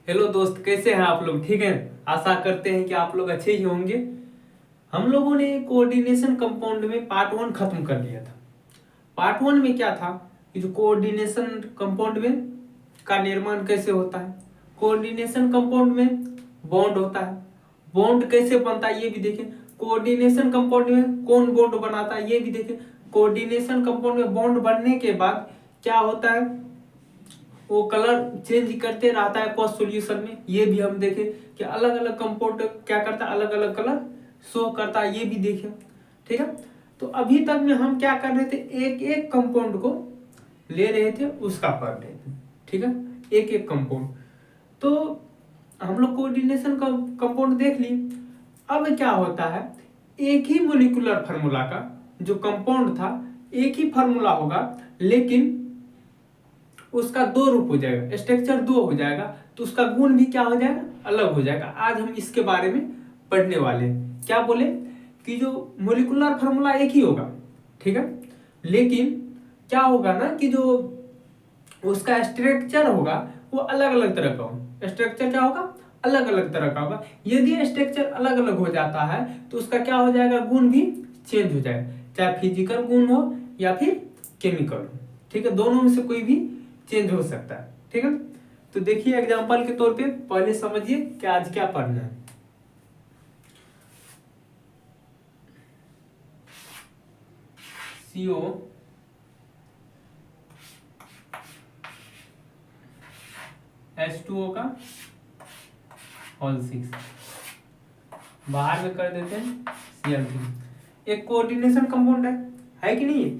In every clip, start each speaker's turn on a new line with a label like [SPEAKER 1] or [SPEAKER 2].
[SPEAKER 1] Hello दोस्त, कैसे हैं आप लोग? ठीक हैं? आशा करते हैं कि आप लोग अच्छे ही होंगे। हम लोगों ने कोऑर्डिनेशन कंपाउंड में पार्ट 1 खत्म कर लिया था। पार्ट 1 में क्या था कि जो कोऑर्डिनेशन कंपाउंड में का निर्माण कैसे होता है, कोऑर्डिनेशन कंपाउंड में बॉन्ड होता है, बॉन्ड कैसे बनता है ये भी देखें। कोऑर्डिनेशन कंपाउंड में कौन बॉन्ड बनाता है ये भी देखें। कोऑर्डिनेशन कंपाउंड में बॉन्ड बनने के बाद क्या होता है, वो कलर चेंज करते रहता है कॉस्ट सॉल्यूशन में। ये भी हम देखें कि अलग अलग कंपाउंड क्या करता है, अलग अलग कलर शो करता है, ये भी देखें। ठीक है, तो अभी तक में हम क्या कर रहे थे, एक एक कंपाउंड को ले रहे थे, उसका पढ़ रहे थे। ठीक है, एक एक कंपाउंड। तो हम लोग कोऑर्डिनेशन का कंपाउंड देख ली। अब क्या होता है, एक ही मोलिकुलर फार्मूला का जो कंपाउंड था, एक ही फार्मूला होगा, लेकिन उसका दो रूप हो जाएगा, स्ट्रक्चर दो हो जाएगा, तो उसका गुण भी क्या हो जाएगा, अलग हो जाएगा। आज हम इसके बारे में पढ़ने वाले हैं। क्या बोले कि जो मोलिकुलर फार्मूला एक ही होगा, ठीक है, लेकिन क्या होगा ना कि जो उसका स्ट्रक्चर होगा वो अलग अलग तरह का होगा। स्ट्रक्चर क्या होगा, अलग अलग तरह का होगा। यदि स्ट्रक्चर अलग अलग हो जाता है तो उसका क्या हो जाएगा, गुण भी चेंज हो जाएगा, चाहे फिजिकल गुण हो या फिर केमिकल हो। ठीक है, दोनों में से कोई भी चेंज हो सकता है। ठीक है, तो देखिए एग्जांपल के तौर पे पहले समझिए कि आज क्या पढ़ना है। CO H2O का होल 6 बाहर में कर देते हैं Cl3। एक कोऑर्डिनेशन कंपाउंड है कि नहीं?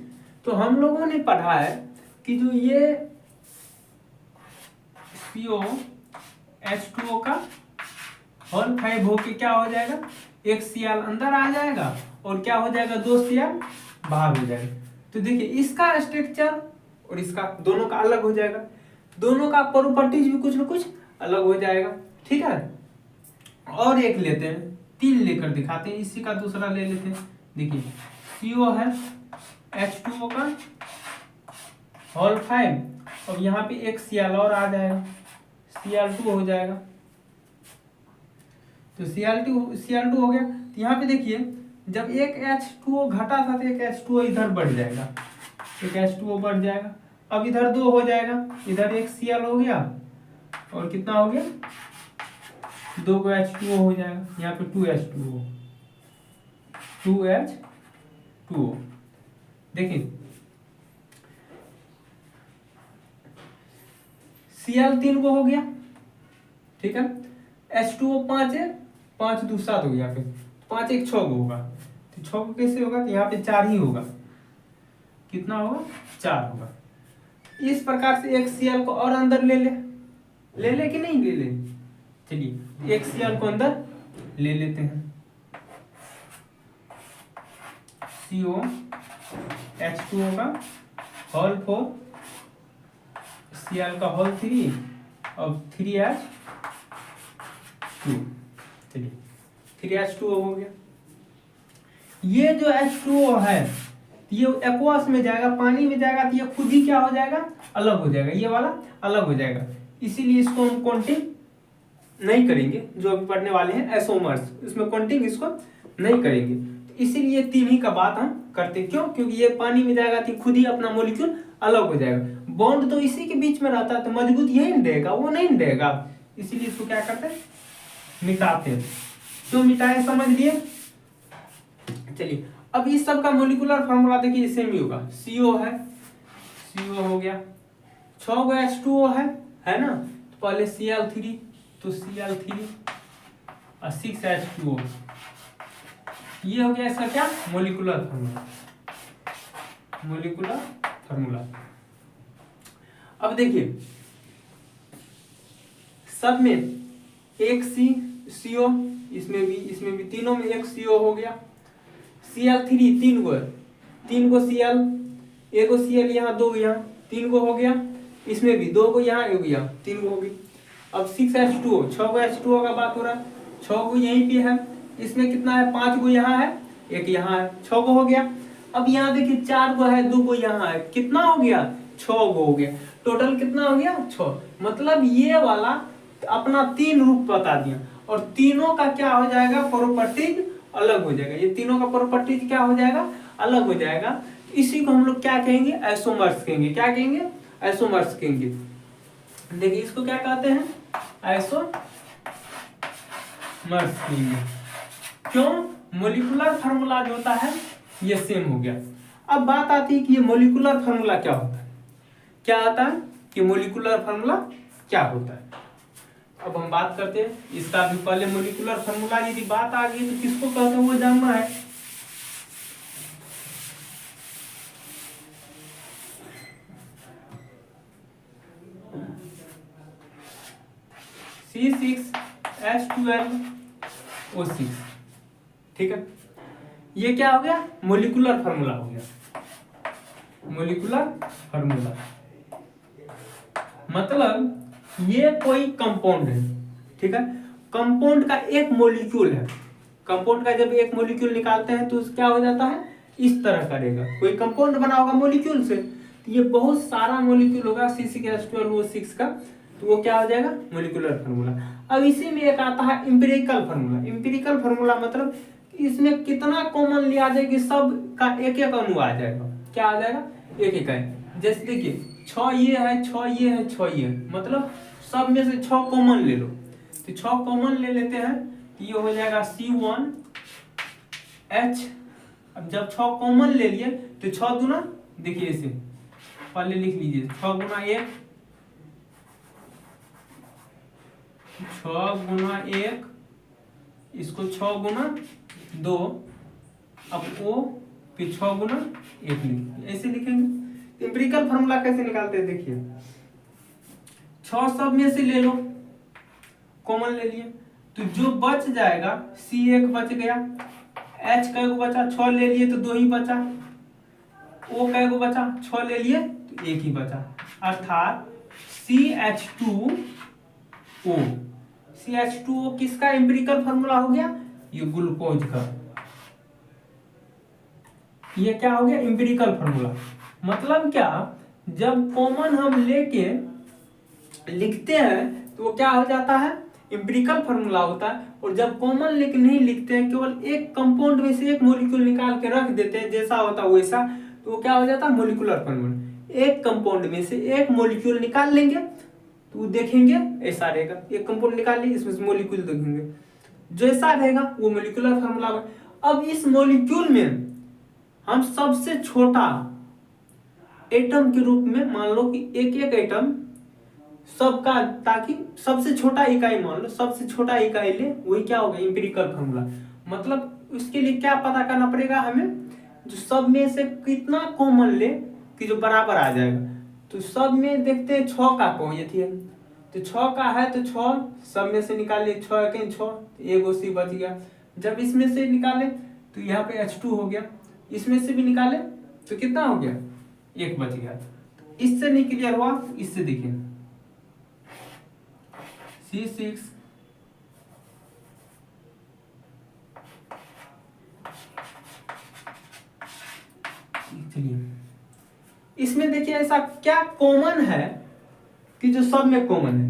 [SPEAKER 1] तो हम लोगों ने पढ़ा है कि जो ये CO H2O का होल 5 होके क्या हो जाएगा, एक Cl अंदर आ जाएगा और क्या हो जाएगा, दो Cl बाहर हो जाएगा। तो देखिए इसका स्ट्रक्चर और इसका दोनों का अलग हो जाएगा, दोनों का प्रॉपर्टीज भी कुछ ना कुछ अलग हो जाएगा। ठीक है, और एक लेते हैं, 3 लेकर दिखाते हैं, इसी का दूसरा ले लेते हैं। देखिए CO है H2O का होल 5 और यहाँ पे एक Cl और आ जाएगा, Cl2 हो जाएगा। तो Cl2 हो गया। तो यहाँ पे देखिए जब एक H2O घटा था तो एक H2O इधर बढ़ जाएगा, एक H2O बढ़ जाएगा। अब इधर 2 हो जाएगा, इधर एक Cl हो गया और कितना हो गया, 2 को H2O हो जाएगा। यहाँ पे 2H2O। देखिए Cl 3 को हो गया, ठीक है, H2O 5 है, 5 2 7 हो गया, फिर 5 1 6 को होगा। तो 6 को कैसे होगा, तो यहाँ पे 4 ही होगा। कितना होगा, 4 होगा। इस प्रकार से एक Cl को और अंदर ले ले कि नहीं ले ले? चलिए एक Cl को अंदर ले लेते हैं। CO H2O का होल 4, Cl का होल 3 और 3H2। चलिए 3H2O हो गया। ये जो H2O है ये एक्वस में जाएगा, पानी में जाएगा, तो ये खुद ही क्या हो जाएगा, अलग हो जाएगा, ये वाला अलग हो जाएगा। इसीलिए इसको हम काउंटिंग नहीं करेंगे, जो अभी पढ़ने वाले हैं एसोमर्स, इसमें काउंटिंग इसको नहीं करेंगे। तो इसीलिए 3 ही का बात हम करते हैं। क्यों? क्योंकि ये पानी में जाएगा तो खुद ही अपना मॉलिक्यूल अलग हो जाएगा। बॉन्ड तो इसी के बीच में रहता है, तो मजबूत यही नहीं रहेगा, वो नहीं रहेगा। इसीलिए इसको क्या करते हैं, मिटाते हैं। क्यों मिटाए समझ लिए? चलिए अब इस सब का मोलिकुलर फार्मूला देखिए सेम ही होगा। CO है, CO हो गया, 6 को H2O है ना, तो पहले Cl3, तो Cl3 और 6H2O, ये हो गया इसका क्या, मोलिकुलर फार्मूला। अब देखिए सब में एक CO, इसमें भी तीनों में एक CO हो गया। Cl3 3 को Cl, एक को Cl यहाँ, 2 यहाँ, 3 को हो गया। इसमें भी 2 को यहाँ, 1 यहाँ, 3 को हो गई। अब 6H2O, 6 को H2O का बात हो रहा है, 6 को यहीं पे है, इसमें कितना है, 5 को यहाँ है, 1 यहाँ है, 6 को हो गया। अब यहाँ देखिए 4 को है, 2 को यहाँ है, कितना हो गया, 6 को हो गया। टोटल कितना हो गया, 6। मतलब ये वाला अपना 3 रूप बता दिया और तीनों का क्या हो जाएगा, प्रॉपर्टीज अलग हो जाएगा। ये तीनों का प्रॉपर्टीज क्या हो जाएगा, अलग हो जाएगा। इसी को हम लोग क्या कहेंगे, आइसोमर्स कहेंगे। क्या कहेंगे, आइसोमर्स कहेंगे। देखिए इसको क्या कहते हैं, आइसोमर्स कहेंगे। क्यों, मोलिकुलर फार्मूला जो होता है ये सेम हो गया। अब बात आती है कि ये मोलिकुलर फार्मूला क्या होता है, क्या आता है कि मोलिकुलर फार्मूला क्या होता है। अब हम बात करते हैं इसका भी। पहले मोलिकुलर फार्मूला यदि बात आ गई तो किसको कहते हैं वो जानना है। C6H12O6, ठीक है। ये क्या हो गया, मोलिकुलर फार्मूला हो गया। मोलिकुलर फार्मूला मतलब ये कोई कंपाउंड है, ठीक है। कंपाउंड का एक मॉलिक्यूल है। कंपाउंड का जब एक मॉलिक्यूल निकालते हैं तो क्या हो जाता है, इस तरह करेगा। कोई कंपाउंड बना होगा मॉलिक्यूल से, तो ये बहुत सारा मॉलिक्यूल होगा C6H12O6 का, तो वो क्या हो जाएगा, मॉलिक्यूलर फार्मूला। अब इसी में एक आता है इंपिरिकल फार्मूला। इंपिरिकल फार्मूला मतलब इसमें कितना कॉमन लिया जाए कि सब का एक एक अणु आ जाएगा। क्या आ जाएगा, एक एक है। जैसे देखिए 6 ये है, 6 ये है, 6 ये है, मतलब सब में से 6 कॉमन ले लो। तो 6 कॉमन ले लेते हैं, ये हो जाएगा C1H। अब जब 6 कॉमन ले लिए तो 6 गुना, देखिए इसे पहले लिख लीजिए, 6 गुना 1, 6 गुना 1, इसको 6 गुना 2, अब O फिर 6 गुना 1 लिखेंगे, ऐसे लिखेंगे। इंपिरिकल फार्मूला कैसे निकालते हैं, देखिए 6 सब में से ले लो, कॉमन ले लिए, तो जो बच जाएगा C1 बच गया, H कै को बचा, 6 ले लिए तो 2 ही बचा, O कै को बचा, 6 ले लिए तो 1 ही बचा, अर्थात CH2O। CH2O किसका इंपिरिकल फार्मूला हो गया, ये ग्लूकोज का। ये क्या हो गया, इंपिरिकल फार्मूला। मतलब क्या, जब कॉमन हम लेके लिखते हैं तो वो क्या हो जाता है, इंपिरिकल फार्मूला होता है। और जब कॉमन लेके नहीं लिखते हैं, केवल एक कंपाउंड में से एक मॉलिक्यूल निकाल के रख देते हैं जैसा होता है वैसा, तो वो क्या हो जाता है, मॉलिक्यूलर फार्मूला। एक कंपाउंड में से एक मॉलिक्यूल निकाल लेंगे तो देखेंगे ऐसा रहेगा। एक कंपाउंड निकाल लिए, इसमें से मॉलिक्यूल देखेंगे, जैसा रहेगा वो मॉलिक्यूलर फार्मूला। अब इस मॉलिक्यूल में हम सबसे छोटा एटम के रूप में मान लो कि एक एक एटम सबका, ताकि सबसे छोटा इकाई मान लो, सबसे छोटा इकाई ले, वही क्या होगा, इंपिरिकल फार्मूला। मतलब उसके लिए क्या पता करना पड़ेगा हमें, जो सब में से कितना कॉमन ले कि जो बराबर आ जाएगा। तो सब में देखते हैं 6 का कोई है, तो 6 का है तो 6 सब में से निकाले, 6 के 6, एक C बच गया। जब इसमें से निकाले तो यहाँ पे H2 हो गया, इसमें से भी निकाले तो कितना हो गया, 1 बच गया। इससे नहीं क्लियर हुआ, इससे देखिए C6 चलिए इसमें देखिए ऐसा क्या कॉमन है कि जो सब में कॉमन है।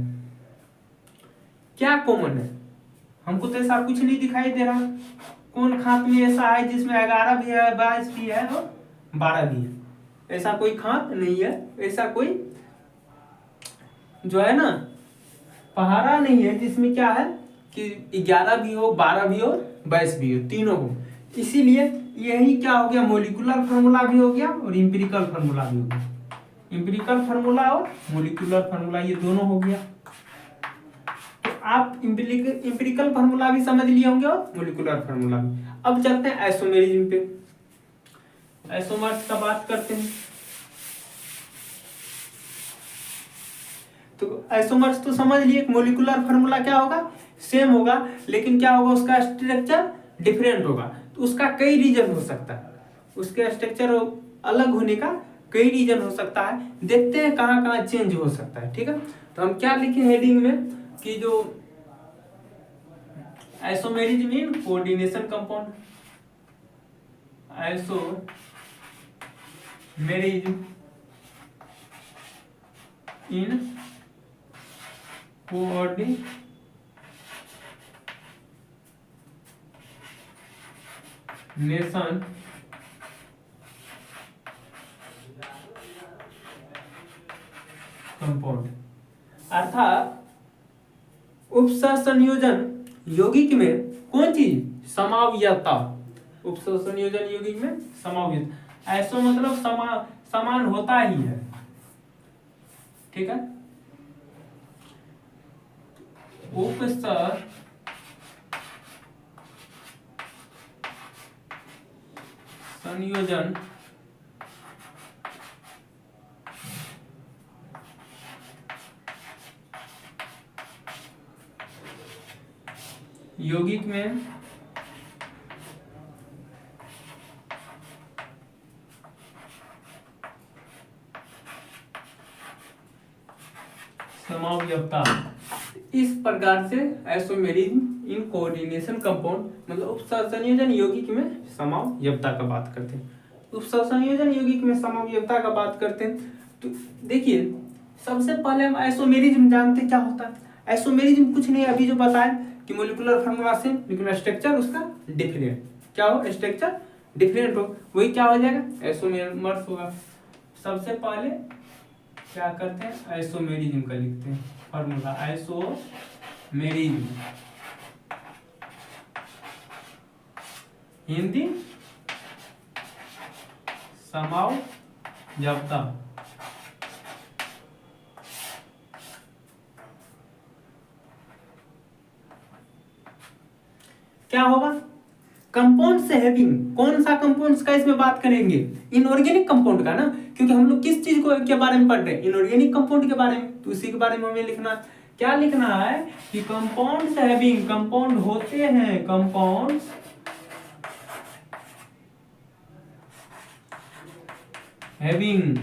[SPEAKER 1] क्या कॉमन है, हमको तो ऐसा कुछ नहीं दिखाई दे रहा। कौन खात में ऐसा है जिसमें 11 भी है, 22 भी है और 12 भी है, ऐसा कोई खात नहीं है। ऐसा कोई जो है ना पहाड़ा नहीं है जिसमें क्या है कि 11 भी हो, 12 भी हो, 22 भी हो, तीनों हो। इसीलिए यही क्या हो गया, मॉलिक्यूलर फार्मूला भी हो गया और इंपिरिकल फार्मूला भी हो गया। इंपिरिकल फार्मूला और मॉलिक्यूलर फार्मूला ये दोनों हो गया। तो आप इंपिरिकल फार्मूला भी समझ लिए होंगे और मॉलिक्यूलर फार्मूला भी। अब चलते हैं आइसोमेरिज्म पे। आइसोमर्स का बात करते हैं। तो आइसोमर्स तो समझ लिए, मॉलिक्यूलर फार्मूला क्या होगा, सेम होगा, लेकिन क्या होगा, उसका स्ट्रक्चर डिफरेंट होगा। तो उसका कई रीजन हो सकता है, उसके स्ट्रक्चर अलग होने का कई रीजन हो सकता है। देखते हैं कहाँ कहाँ चेंज हो सकता है, ठीक है। तो हम क्या लिखे हेडिंग में कि जो isomerism mean coordination compound, isomerism in coordination compound अर्थात उपसंयोजन यौगिक में कौन चीज समावयवता, उपसंयोजन यौगिक में समावयवता, ऐसा मतलब समान होता ही है, ठीक है। उपसंयोजन यौगिक में समावयवता, इस प्रकार से आइसोमेरिज्म इन कोऑर्डिनेशन कंपाउंड मतलब उपसंयोजन यौगिक में समावयवता का बात करते हैं। उपसंयोजन यौगिक में समावयवता का बात करते हैं तो देखिए सबसे पहले हम आइसोमेरिज्म जानते हैं क्या होता है। आइसोमेरिज्म कुछ नहीं, अभी जो बताया कि मोलिकुलर फार्मूला से लेकिन स्ट्रक्चर उसका डिफरेंट क्या हो, स्ट्रक्चर डिफरेंट हो, वही क्या हो जाएगा आइसोमेर्स होगा। सबसे पहले क्या करते हैं आइसोमेरिज्म का लिखते हैं फार्मूला, आइसोमेरिज्म हिंदी समावयवता। क्या होगा कंपाउंड से हैविंग, कौन सा कंपाउंड्स का इसमें बात करेंगे, इनऑर्गेनिक कंपाउंड का ना, क्योंकि हम लोग किस चीज को के बारे में पढ़ रहे हैं, इनऑर्गेनिक कंपाउंड के बारे में, तो उसी के बारे में हमें लिखना क्या लिखना है कि कंपाउंड से हैविंग, कंपाउंड होते हैं, compound having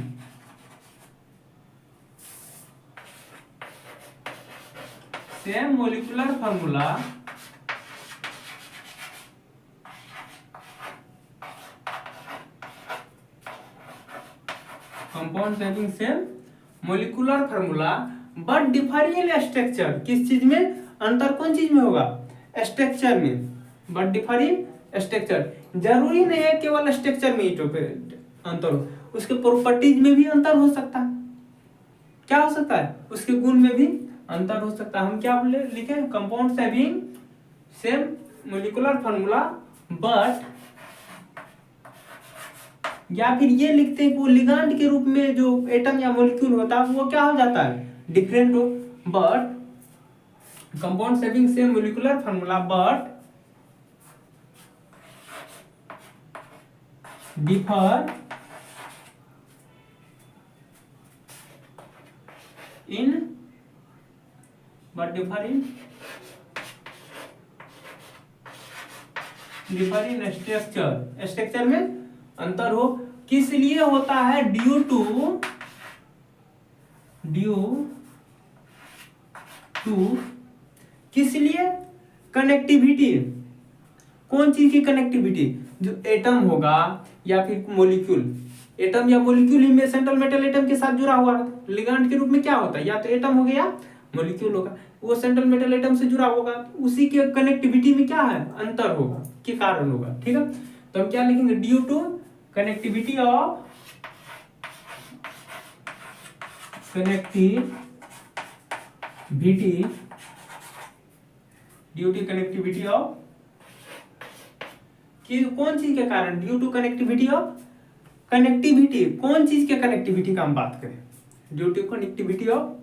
[SPEAKER 1] same molecular formula compound having same molecular formula but different structure, किस चीज में अंतर, कौन चीज में होगा स्ट्रक्चर में, बट डिफरेंट स्ट्रक्चर, जरूरी नहीं है केवल स्ट्रक्चर में ही अंतर हो, उसके प्रॉपर्टीज में भी अंतर हो सकता है, क्या हो सकता है उसके गुण में भी अंतर हो सकता है। हम क्या लिखे compound having same molecular formula but, या फिर ये लिखते हैं कि वो लिगांड के रूप में जो एटम या मॉलिक्यूल होता है वो क्या हो जाता है डिफरेंट हो, but compound having same molecular formula but differ in structure, structure में अंतर हो, किस लिए होता है ड्यू टू किस लिए कनेक्टिविटी, कौन चीज की कनेक्टिविटी, जो एटम होगा या फिर मॉलिक्यूल, एटम या मॉलिक्यूल ही में सेंट्रल मेटल एटम के साथ जुड़ा हुआ है, लिगांड के रूप में क्या होता है या तो एटम हो गया मॉलिक्यूल होगा, वो सेंट्रल मेटल एटम से जुड़ा होगा, उसी के कनेक्टिविटी में क्या है अंतर होगा के कारण होगा, ठीक है। तो हम क्या लिखेंगे due to connectivity of connectivity of कि कौन चीज के कारण, due to connectivity of connectivity, कौन चीज के कनेक्टिविटी का हम बात करें, due to connectivity of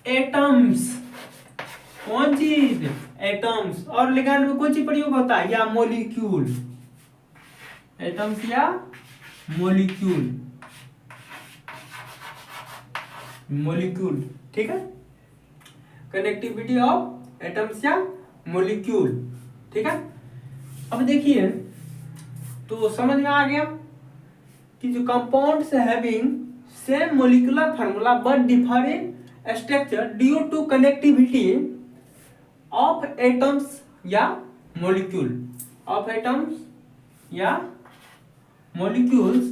[SPEAKER 1] atoms, कौन चीज एटम्स, और लिगांड में कौन सी प्रयोग होता है या मॉलिक्यूल, एटम्स या मॉलिक्यूल, ठीक है, कनेक्टिविटी ऑफ एटम्स या मॉलिक्यूल, ठीक है। अब देखिए तो समझ में आ गया कि जो compounds having same molecular formula but different structure due to connectivity of atoms या मॉलिक्यूल्स।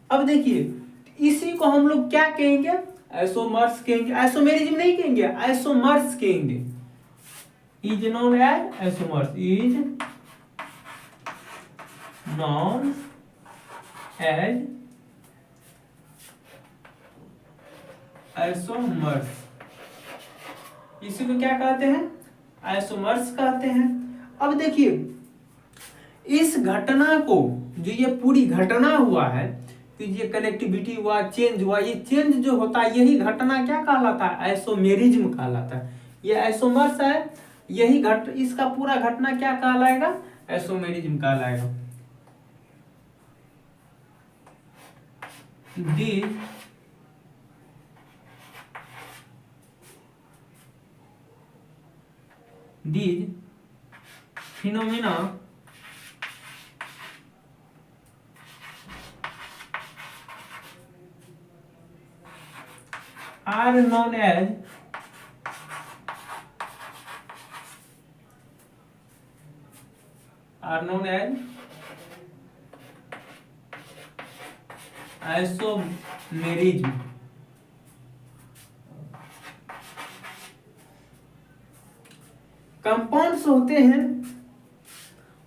[SPEAKER 1] अब देखिए इसी को हम लोग क्या कहेंगे आइसोमर्स कहेंगे, आइसोमेरिज्म नहीं कहेंगे, आइसोमर्स कहेंगे। Is known as isomers, is known as isomers. इसी को क्या कहते हैं, आइसोमर्स कहते हैं। अब देखिए इस घटना को, जो ये पूरी घटना हुआ है, तो ये कनेक्टिविटी हुआ, चेंज हुआ, ये चेंज जो होता है यही घटना क्या कहलाता है, आइसोमेरिज्म कहलाता है। ये आइसोमर्स है, यही इसका पूरा घटना क्या कहलाएगा, आइसोमेरिज्म कहलाएगा। These phenomena are known as isomerism. Compounds होते हैं,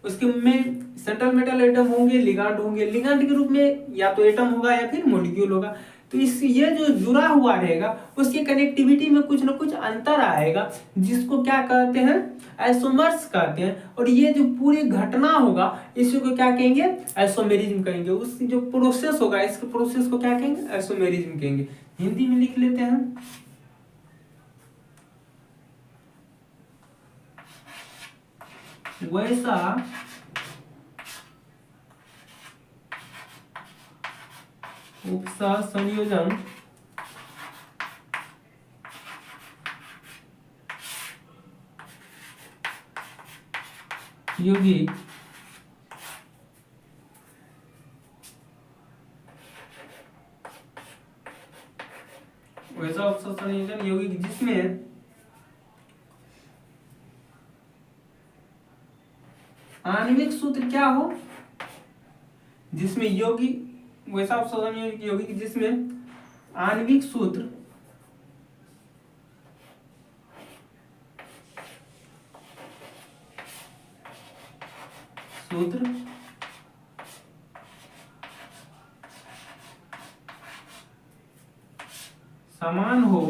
[SPEAKER 1] उसके में सेंट्रल मेटल एटम होंगे, लिगांड होंगे, लिगांड के रूप में या तो एटम होगा या फिर मॉलिक्यूल होगा। तो इस ये जो जुड़ा हुआ रहेगा उसकी कनेक्टिविटी में कुछ ना कुछ अंतर आएगा, जिसको क्या कहते हैं, आइसोमर्स कहते हैं। और ये जो पूरी घटना होगा इसी को क्या कहेंगे, आइसोमेरिज्म कहेंगे। उस जो प्रोसेस होगा इसके प्रोसेस को क्या कहेंगे, आइसोमेरिज्म कहेंगे। हिंदी में लिख लेते हैं, वैसा उपसा संयोजन यौगिक वैसा उपसा संयोजन यौगिक जिसमें आणविक सूत्र क्या हो, जिसमें यौगिक वैसा उपसा यौगिक जिसमें आणविक सूत्र समान हो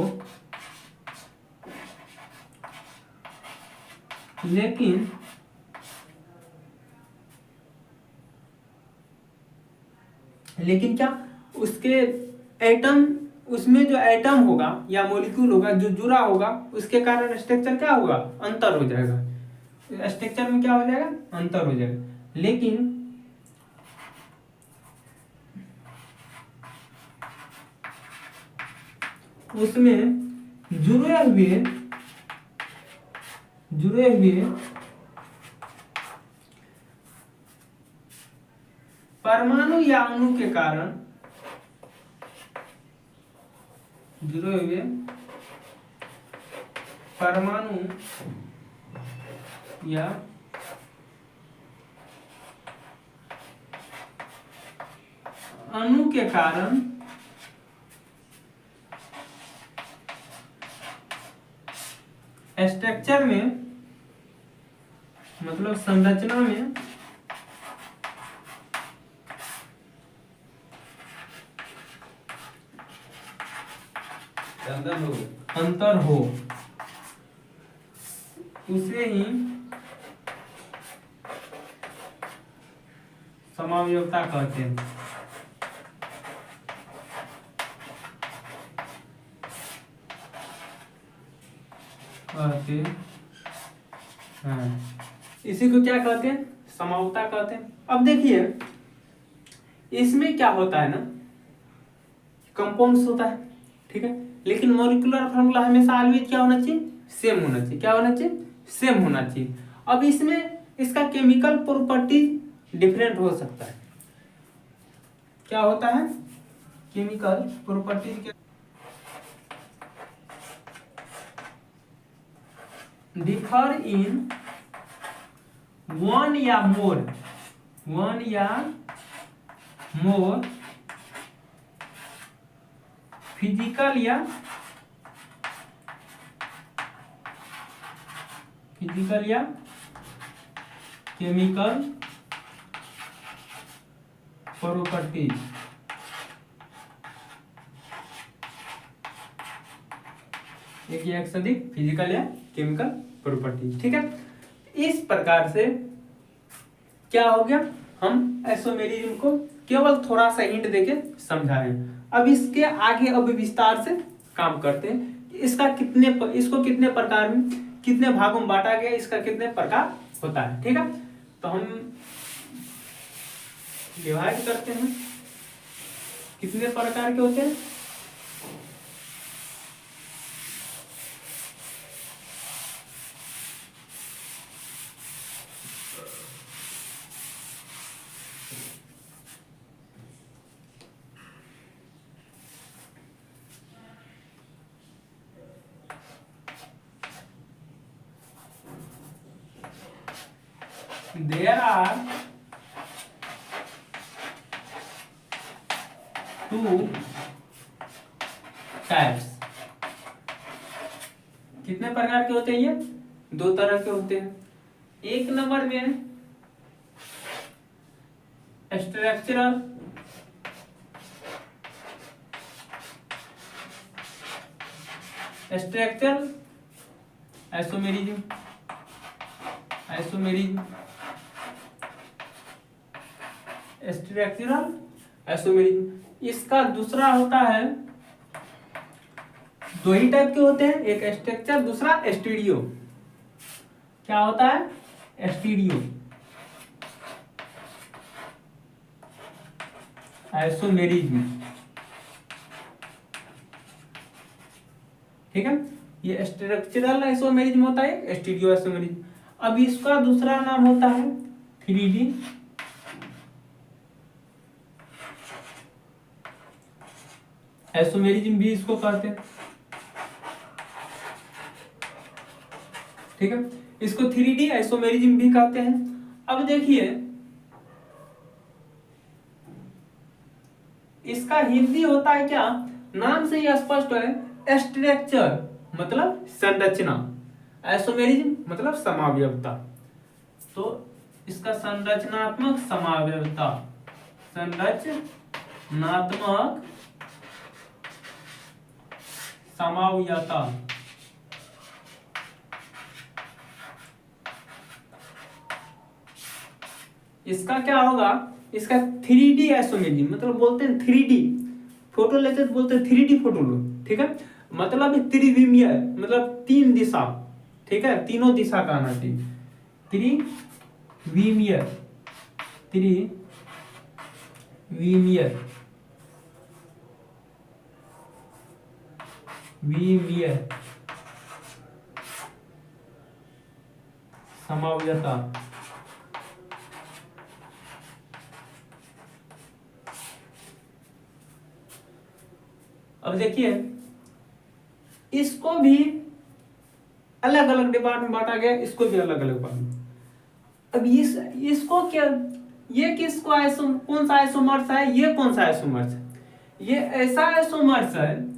[SPEAKER 1] लेकिन क्या उसके एटम, उसमें जो एटम होगा या मॉलिक्यूल होगा जो जुड़ा होगा उसके कारण स्ट्रक्चर क्या होगा, अंतर हो जाएगा। स्ट्रक्चर में क्या हो जाएगा, अंतर हो जाएगा। लेकिन उसमें जुड़े हुए परमाणु या अणु के कारण, जुड़े हुए परमाणु या अणु के कारण स्ट्रक्चर में, मतलब संरचना में अंतर हो, उसे ही समावयवता कहते हैं। इसी को क्या कहते हैं, समावता कहते हैं। अब देखिए इसमें क्या होता है ना, कंपाउंड्स होता है, ठीक है, लेकिन मॉलिक्यूलर फार्मूला हमेशा ऑलवेज क्या होना चाहिए, सेम होना चाहिए। क्या होना चाहिए, सेम होना चाहिए। अब इसमें इसका केमिकल प्रॉपर्टी डिफरेंट हो सकता है। क्या होता है, chemical property differ in one या मोर फिजिकल या केमिकल प्रॉपर्टीज। एक या एक से अधिक फिजिकल या केमिकल प्रॉपर्टीज, ठीक है। इस प्रकार से क्या हो गया, हम आइसोमेरिज्म को केवल थोड़ा सा हिंट देके समझाएं। अब इसके आगे अब विस्तार से काम करते हैं। इसको कितने प्रकार में, कितने भागों में बांटा गया, इसका कितने प्रकार होता है, ठीक है। तो हम डिवाइड करते हैं, कितने प्रकार के होते हैं। There are two types। कितने प्रकार के होते हैं ये? दो तरह के होते हैं। एक नंबर में स्ट्रक्चरल आइसोमेरिज्म, स्ट्रक्चरल आइसोमेरिज्म। इसका दूसरा होता है, दो ही टाइप के होते हैं, एक स्ट्रक्चर, दूसरा स्टीरियो। क्या होता है? स्टीरियो आइसोमेरिज्म, ठीक है। ये स्ट्रक्चरल आइसोमेरिज्म होता है, स्टीरियो आइसोमेरिज्म। अब इसका दूसरा नाम होता है 3D आइसोमेरिज्म भी इसको कहते हैं, ठीक है। इसको 3D आइसोमेरिज्म भी कहते हैं। अब देखिए इसका हिंदी होता है क्या, नाम से ही स्पष्ट है, स्ट्रक्चर मतलब संरचना, आइसोमेरिज्म मतलब समावयवता। तो इसका संरचनात्मक समावयवता, संरचनात्मक समावयवता। इसका क्या होगा, इसका 3D आइसोमेरिज्म मतलब बोलते हैं 3D फोटो लेते तो बोलते हैं 3D फोटो लो, ठीक है। मतलब त्रिविमीय मतलब तीन दिशा, ठीक है, तीनों दिशा का आना चाहिए। त्रिविमीय समावयवता। अब देखिए इसको भी अलग अलग डिपार्टमेंट में बांटा गया, इसको भी अलग अलग बांटा। अब इसको क्या, ये किसको कौन सा आइसोमर्स है, ये कौन सा आइसोमर्स है? ये ऐसा आइसोमर्स है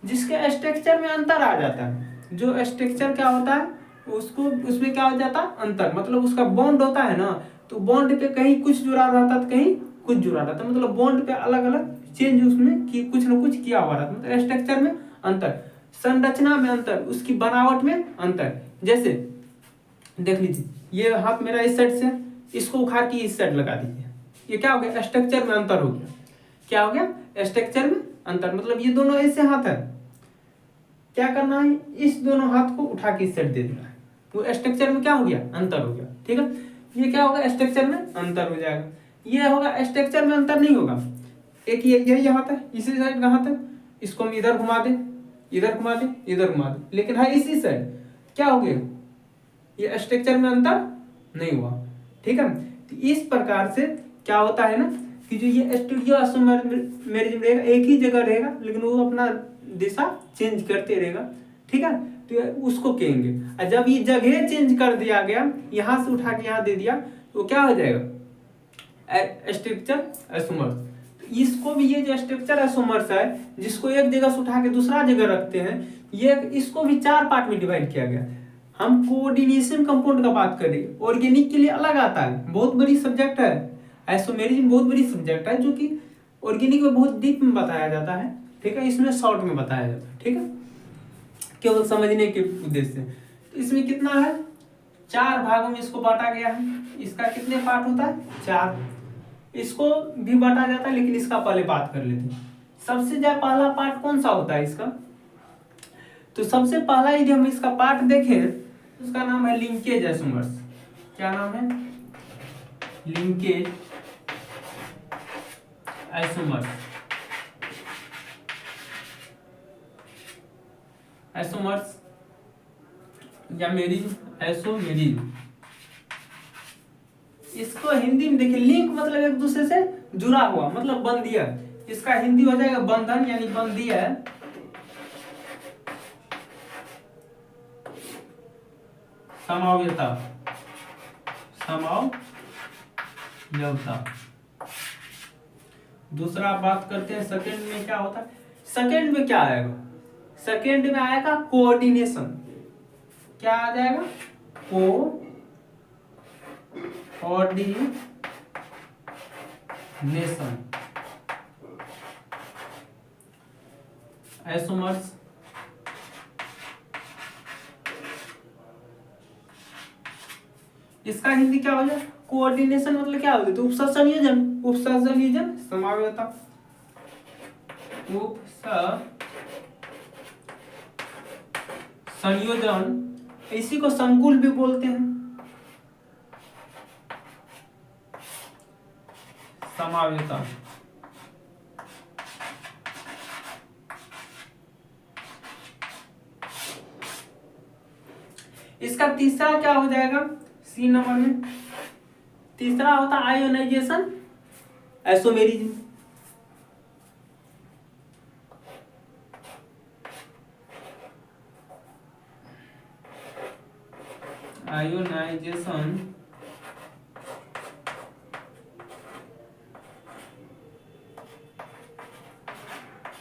[SPEAKER 1] जिसके स्ट्रक्चर में अंतर आ जाता है। जो स्ट्रक्चर क्या होता है उसको, उसमें क्या हो जाता है अंतर, मतलब उसका बॉन्ड होता है ना, तो बॉन्ड पे कहीं कुछ जुड़ा रहता है, कहीं कुछ जुड़ा रहता है, मतलब बॉन्ड पे अलग अलग चेंज उसमें कि कुछ न कुछ किया हुआ रहता है। मतलब स्ट्रक्चर में अंतर, संरचना में अंतर, उसकी बनावट में अंतर। जैसे देख लीजिए ये हाथ मेरा इस साइड से, इसको उखाड़ के इस साइड लगा दीजिए, ये क्या हो गया, स्ट्रक्चर में अंतर हो गया। क्या हो गया, स्ट्रक्चर में अंतर। मतलब ये दोनों ऐसे हाथ है, क्या करना है, इस दोनों हाथ को उठा के इस साइड दे देना है, तो स्ट्रक्चर में क्या हो गया, अंतर हो गया, ठीक है। ये क्या होगा, स्ट्रक्चर में अंतर हो जाएगा। ये होगा स्ट्रक्चर में अंतर नहीं होगा, एक यही हाथ है, इसी साइड का हाथ है, इसको हम इधर घुमा दें, इधर घुमा दें, इधर घुमा दें, लेकिन है इसी साइड, क्या हो गया, ये स्ट्रक्चर में अंतर नहीं हुआ, ठीक है। तो इस प्रकार से क्या होता है ना कि जो ये स्टीरियो आइसोमेरिज्म रहेगा एक ही जगह रहेगा, लेकिन वो अपना दिशा चेंज करते रहेगा, ठीक है। तो उसको कहेंगे, और जब ये जगह चेंज कर दिया गया, यहाँ से उठा के यहाँ दे दिया, तो क्या हो जाएगा, स्ट्रक्चर आइसोमर्स। इसको भी, ये जो स्ट्रक्चर आइसोमर्स है जिसको एक जगह से उठा के दूसरा जगह रखते हैं, ये इसको भी 4 पार्ट में डिवाइड किया गया। हम कोऑर्डिनेशन कंपाउंड का बात करें, ऑर्गेनिक के लिए अलग आता है, बहुत बड़ी सब्जेक्ट है। आइसोमेरिज्म बहुत बड़ी सब्जेक्ट है जो कि ऑर्गेनिक में बहुत डीप में बताया जाता है, ठीक है, इसमें शॉर्ट में बताया जाता है, ठीक है, केवल समझने के उद्देश्य से। तो इसमें कितना है, 4 भागों में इसको बांटा गया है। इसका कितने पार्ट होता है, 4। इसको भी बांटा जाता है, लेकिन इसका पहले बात कर लेते हैं। सबसे ज्यादा पहला पार्ट कौन सा होता है इसका, तो सबसे पहला यदि हम इसका पार्ट देखें, उसका नाम है लिंकेज आइसोमर्स। क्या नाम है, लिंकेज आइसोमर्स। आइसोमर्स या आइसोमेरिज्म। इसको हिंदी में देखिए, लिंक मतलब एक दूसरे से जुड़ा हुआ, मतलब बंधीय। इसका हिंदी हो जाएगा बंधन, यानी बंधीय। समाव्यता, समाव्यता। दूसरा बात करते हैं सेकंड में क्या होता है। सेकंड में क्या आएगा, सेकंड में आएगा कोऑर्डिनेशन। क्या आ जाएगा, कोऑर्डिनेशन। आइसोमर्स, इसका हिंदी क्या हो जाए, कोऑर्डिनेशन मतलब क्या होता है, तो उपसर्ग संयोजन, उपसर्ग संयोजन, समाव्यता, उपसर्ग संयोजन। इसी को संकुल भी बोलते हैं, समाव्यता। इसका तीसरा क्या हो जाएगा, सी नंबर में तीसरा होता है ionization isomerism. Ionization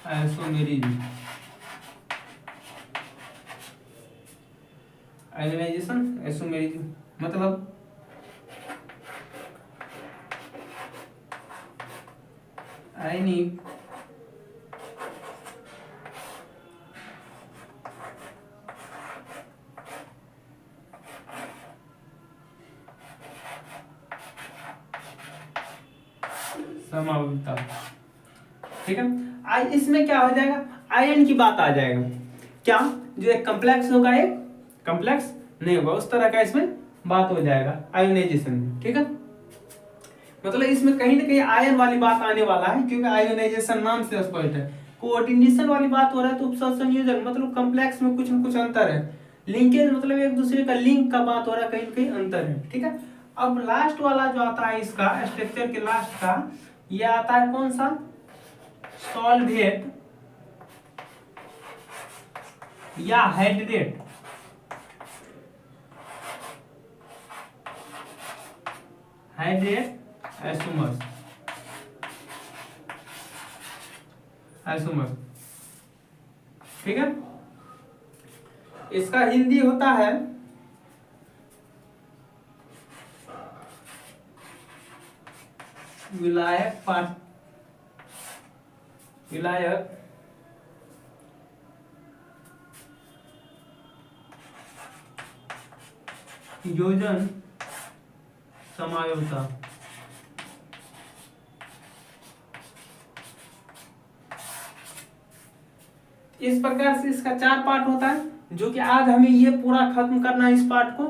[SPEAKER 1] isomerism. Ionization isomerism मतलब आयनिक समावता, ठीक है। आज इसमें क्या हो जाएगा, आयन की बात आ जाएगा। क्या, जो एक कम्प्लेक्स होगा एक कम्प्लेक्स नहीं होगा, उस तरह का इसमें बात हो जाएगा आयोनाइजेशन में, ठीक है। मतलब इसमें कहीं ना कहीं आयन वाली बात आने वाला है, क्योंकि आयोनाइजेशन नाम से स्पष्ट है। कोऑर्डिनेशन वाली बात हो रहा है तो उपसर्ग संयोजन मतलब कम्प्लेक्स में कुछ न कुछ अंतर है। लिंकेज मतलब एक दूसरे का लिंक का बात हो रहा है, कहीं ना कहीं अंतर है, ठीक है। अब लास्ट वाला जो आता है इसका स्ट्रक्चर के लास्ट का, यह आता है कौन सा, सॉल्वेट या हाइड्रेट। हाइड्रेट आइसोमर्स, आइसोमर्स, ठीक है। इसका हिंदी होता है विलायक पाठ, विलायक योजन समायोजता। इस प्रकार से इसका 4 पार्ट होता है, जो कि आज हमें ये पूरा खत्म करना है इस पार्ट को।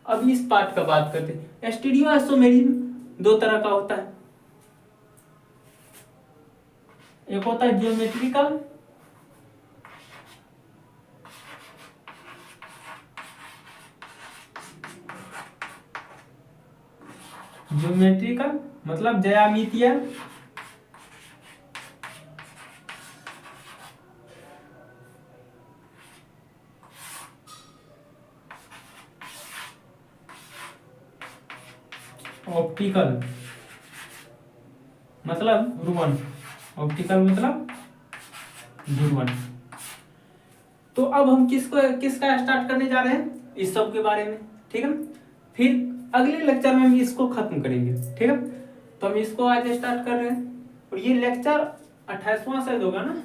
[SPEAKER 1] अभी इस पार्ट का बात करते हैं। स्टीरियो आइसोमेरिज्म 2 तरह का होता है, एक होता है ज्योमेट्रिकल, ज्योमेट्रिकल मतलब ज्यामितीय, ऑप्टिकल मतलब रुवन, ऑप्टिकल मतलब ध्रुवन। तो अब हम किसका स्टार्ट करने जा रहे हैं, इस सब के बारे में, ठीक है। फिर अगले लेक्चर में हम इसको खत्म करेंगे, ठीक है। तो हम इसको आज स्टार्ट कर रहे हैं और ये लेक्चर 28वां शायद होगा ना।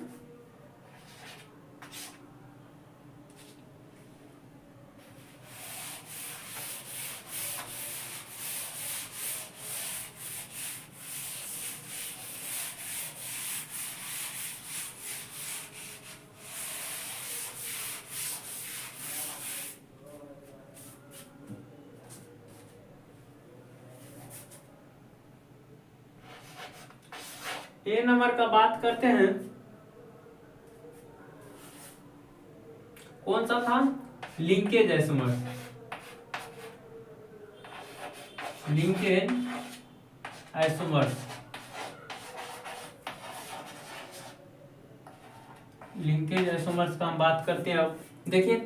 [SPEAKER 1] ए नंबर का बात करते हैं, कौन सा था, linkage isomer. Linkage isomers, linkage isomers का हम बात करते हैं। अब देखिए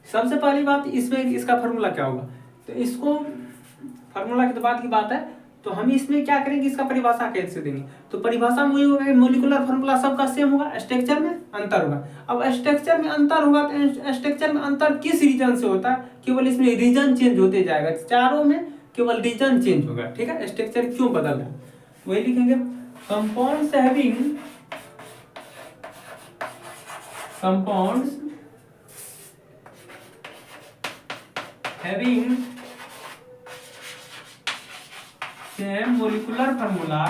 [SPEAKER 1] सबसे पहली बात इसमें इसका फार्मूला क्या होगा, तो इसको फार्मूला की तो बात की बात है, तो हम इसमें क्या करेंगे, इसका परिभाषा कैसे देंगे। तो परिभाषा में होगा मोलिकुलर फार्मूला सबका सेम होगा, स्ट्रक्चर में अंतर होगा। अब स्ट्रक्चर में अंतर होगा तो स्ट्रक्चर में अंतर किस रीजन से होता है, केवल इसमें रीजन चेंज होते जाएगा, चारों में केवल रीजन चेंज होगा, ठीक है। स्ट्रक्चर क्यों बदल रहा है वही लिखेंगे। Compounds having same molecular formula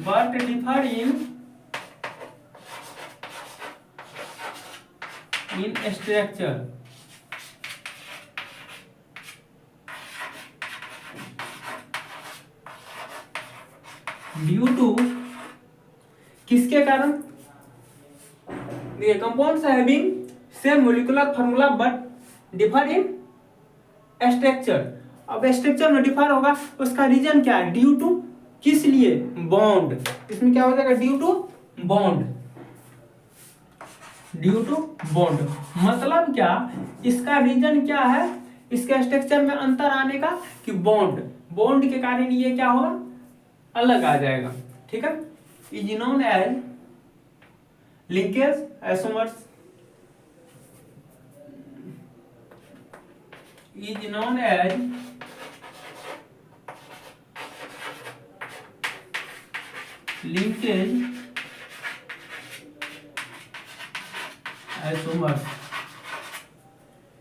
[SPEAKER 1] but differ in structure due to, किसके कारण, compounds having same molecular formula but differ in structure. अब स्ट्रक्चर में डिफर होगा, उसका रीजन क्या है, ड्यू टू, किस लिए, बॉन्ड। इसमें क्या हो जाएगा, due to bond, due to bond मतलब क्या, इसका रीजन क्या है, इसके स्ट्रक्चर में अंतर आने का, कि बॉन्ड के कारण ये क्या होगा, अलग आ जाएगा, ठीक है। Is known as linkage isomers, is known as linkage isomers,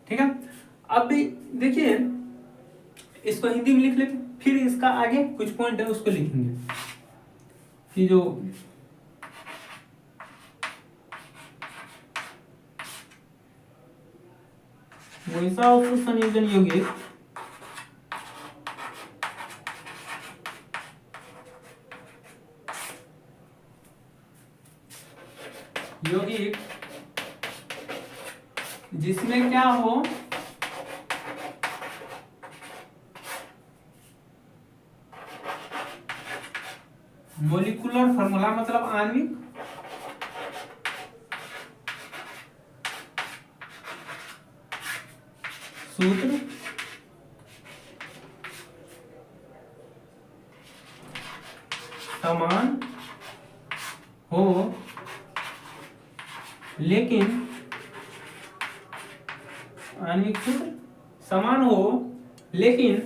[SPEAKER 1] ठीक है। अब भी देखिए इसको हिंदी में लिख लेते, फिर इसका आगे कुछ पॉइंट है उसको लिखेंगे कि जो वैसा संयोजन यौगिक जिसमें क्या हो, मोलिकुलर फार्मूला मतलब आणविक सूत्र समान हो, लेकिन आणविक सूत्र समान हो, लेकिन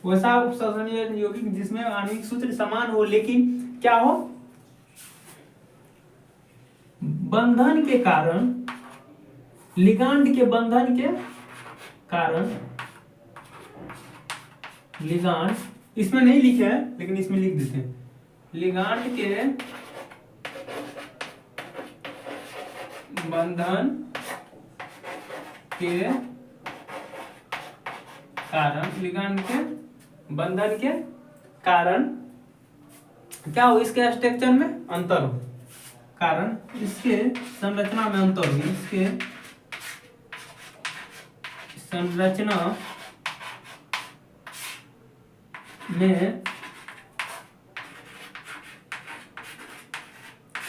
[SPEAKER 1] वैसा उपसंयोजन यौगिक जिसमें आणविक सूत्र समान हो, लेकिन क्या हो, बंधन के कारण, लिगांड के बंधन के कारण, लिगांड इसमें नहीं लिखे हैं लेकिन इसमें लिख देते हैं, लिगांड के बंधन के कारण, लिगांड के बंधन के कारण क्या हो, इसके स्ट्रक्चर में अंतर हो, कारण इसके संरचना में अंतर हो, इसके संरचना में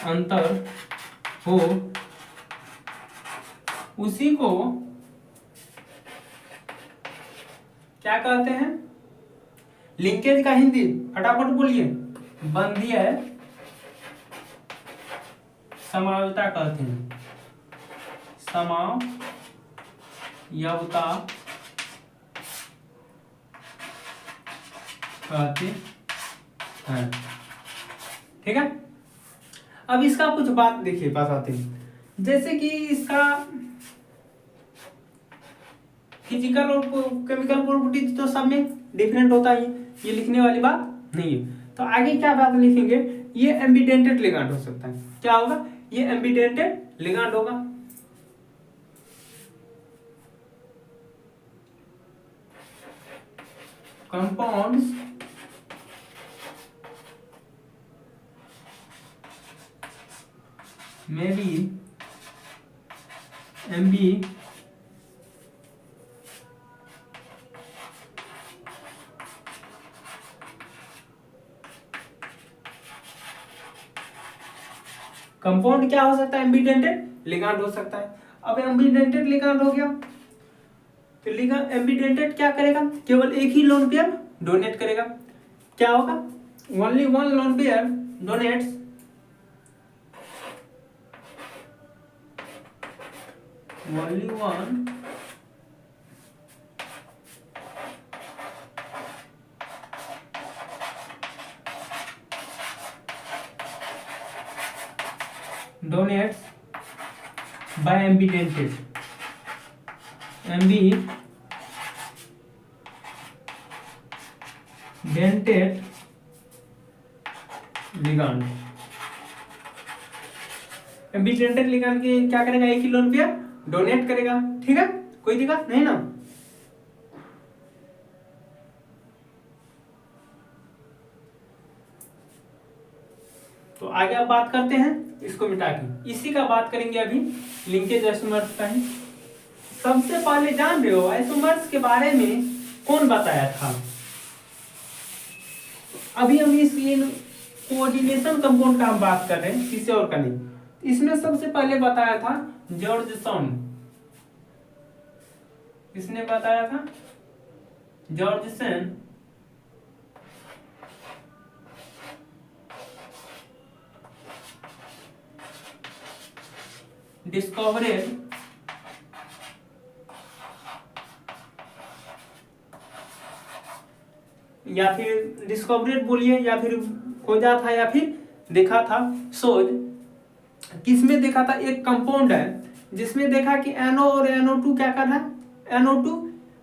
[SPEAKER 1] अंतर हो, उसी को क्या कहते हैं? लिंकेज का हिंदी फटाफट बोलिए। बंधीय समावयवता कहते हैं। समावयवता कहते हैं। ठीक है। अब इसका कुछ बात देखिए, पास आते हैं। जैसे कि इसका फिजिकल और केमिकल प्रॉपर्टीज तो सब में डिफरेंट होता है, ये लिखने वाली बात नहीं है। तो आगे क्या बात लिखेंगे? ये एम्बिडेंटेड लिगांड हो सकता है। क्या होगा? ये एम्बिडेंटेड लिगांड होगा। कंपाउंड्स में भी कंपाउंड क्या हो सकता है? एम्बिडेंटेड लिगांड हो सकता है। अब एम्बिडेंटेड लिगांड हो गया तो लिगांड एम्बिडेंटेड क्या करेगा? केवल एक ही लोन पेयर डोनेट करेगा। क्या होगा? Only one lone pair donates only one donates by ambidentate ligand। Ambidentate ligand के क्या करेगा? एक ही लोन पेयर डोनेट करेगा। ठीक है, कोई दिक्कत नहीं ना? तो आगे अब बात करते हैं इसको मिटा के, इसी का बात करेंगे अभी, लिंकेज आइसोमर्स का है। सबसे पहले जान रहे हो आइसोमर्स के बारे में कौन बताया था? अभी हम इस कोऑर्डिनेशन कंपाउंड का हम बात कर रहे हैं, किसी और का नहीं। इसमें सबसे पहले बताया था जॉर्जसन। किसने बताया था? जॉर्जसन। डिस्कवरेड या फिर डिस्कवरेड बोलिए, या फिर खोजा था, या फिर देखा था, सोच। किसमें देखा था? एक कंपाउंड है जिसमें देखा कि NO और NO2 क्या कर रहा है? NO2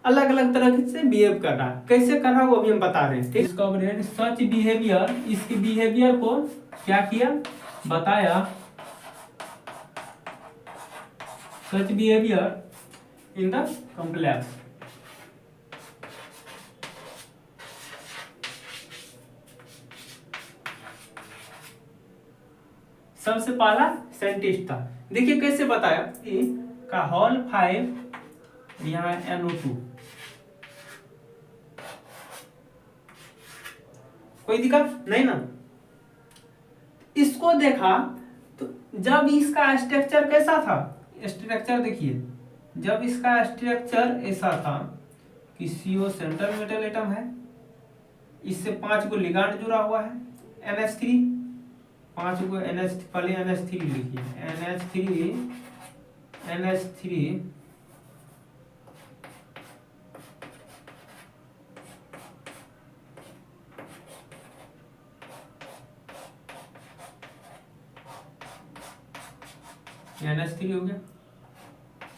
[SPEAKER 1] अलग अलग तरह से बिहेव कर रहा है। कैसे कर रहा है वो अभी हम बता रहे हैं। डिस्कवरेड सच बिहेवियर, इसके बिहेवियर को क्या किया? बताया। सच बिहेवियर इन द कॉम्प्लेक्स। सबसे पहला साइंटिस्ट था। देखिए कैसे बताया कि काहॉल 5, यहाँ NO2। कोई दिक्कत नहीं ना? इसको देखा तो जब इसका स्ट्रक्चर कैसा था? स्ट्रक्चर देखिए, जब इसका स्ट्रक्चर ऐसा था कि CO सेंट्रल मेटल एटम है, इससे 5 को लिगांड जुड़ा हुआ है, NH3, 5 को NH, पहले NH3 लिखिए, NH3 NH3 हो गया।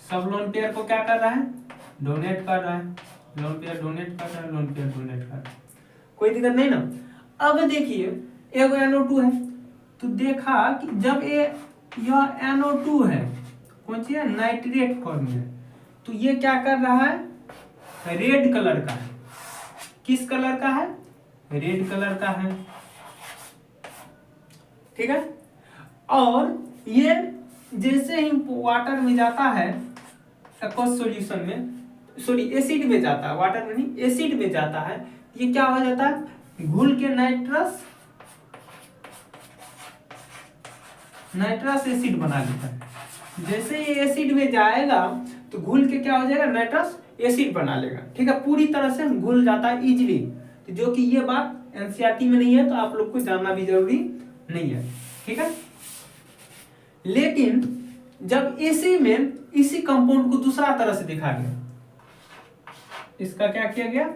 [SPEAKER 1] सब लोन पेयर को क्या कर रहा है? डोनेट कर रहा है। लोन पेयर डोनेट कर रहा है, लोन पेयर डोनेट कर रहा है। कोई दिक्कत नहीं ना? अब देखिए एक NO2 है, तो देखा कि जब यह NO2 है, कौन सी है? नाइट्रेट फॉर्म में, तो ये क्या कर रहा है? रेड कलर का है। किस कलर का है? रेड कलर का है। ठीक है। और ये जैसे ही वाटर में जाता है, एक्वस सॉल्यूशन में, सॉरी एसिड में जाता है, वाटर में नहीं, एसिड में जाता है, ये क्या हो जाता है? घुल के नाइट्रस एसिड बना लेता है। जैसे ये एसिड में जाएगा तो घुल के क्या हो जाएगा, नाइट्रस एसिड बना लेगा। ठीक है, पूरी तरह से घुल जाता है इजीली। तो जो कि ये बात एनसीईआरटी में नहीं है, तो आप लोग को जानना भी जरूरी नहीं है। ठीक है, लेकिन जब इसी में इसी कंपाउंड को दूसरा तरह से दिखा गया, इसका क्या किया गया,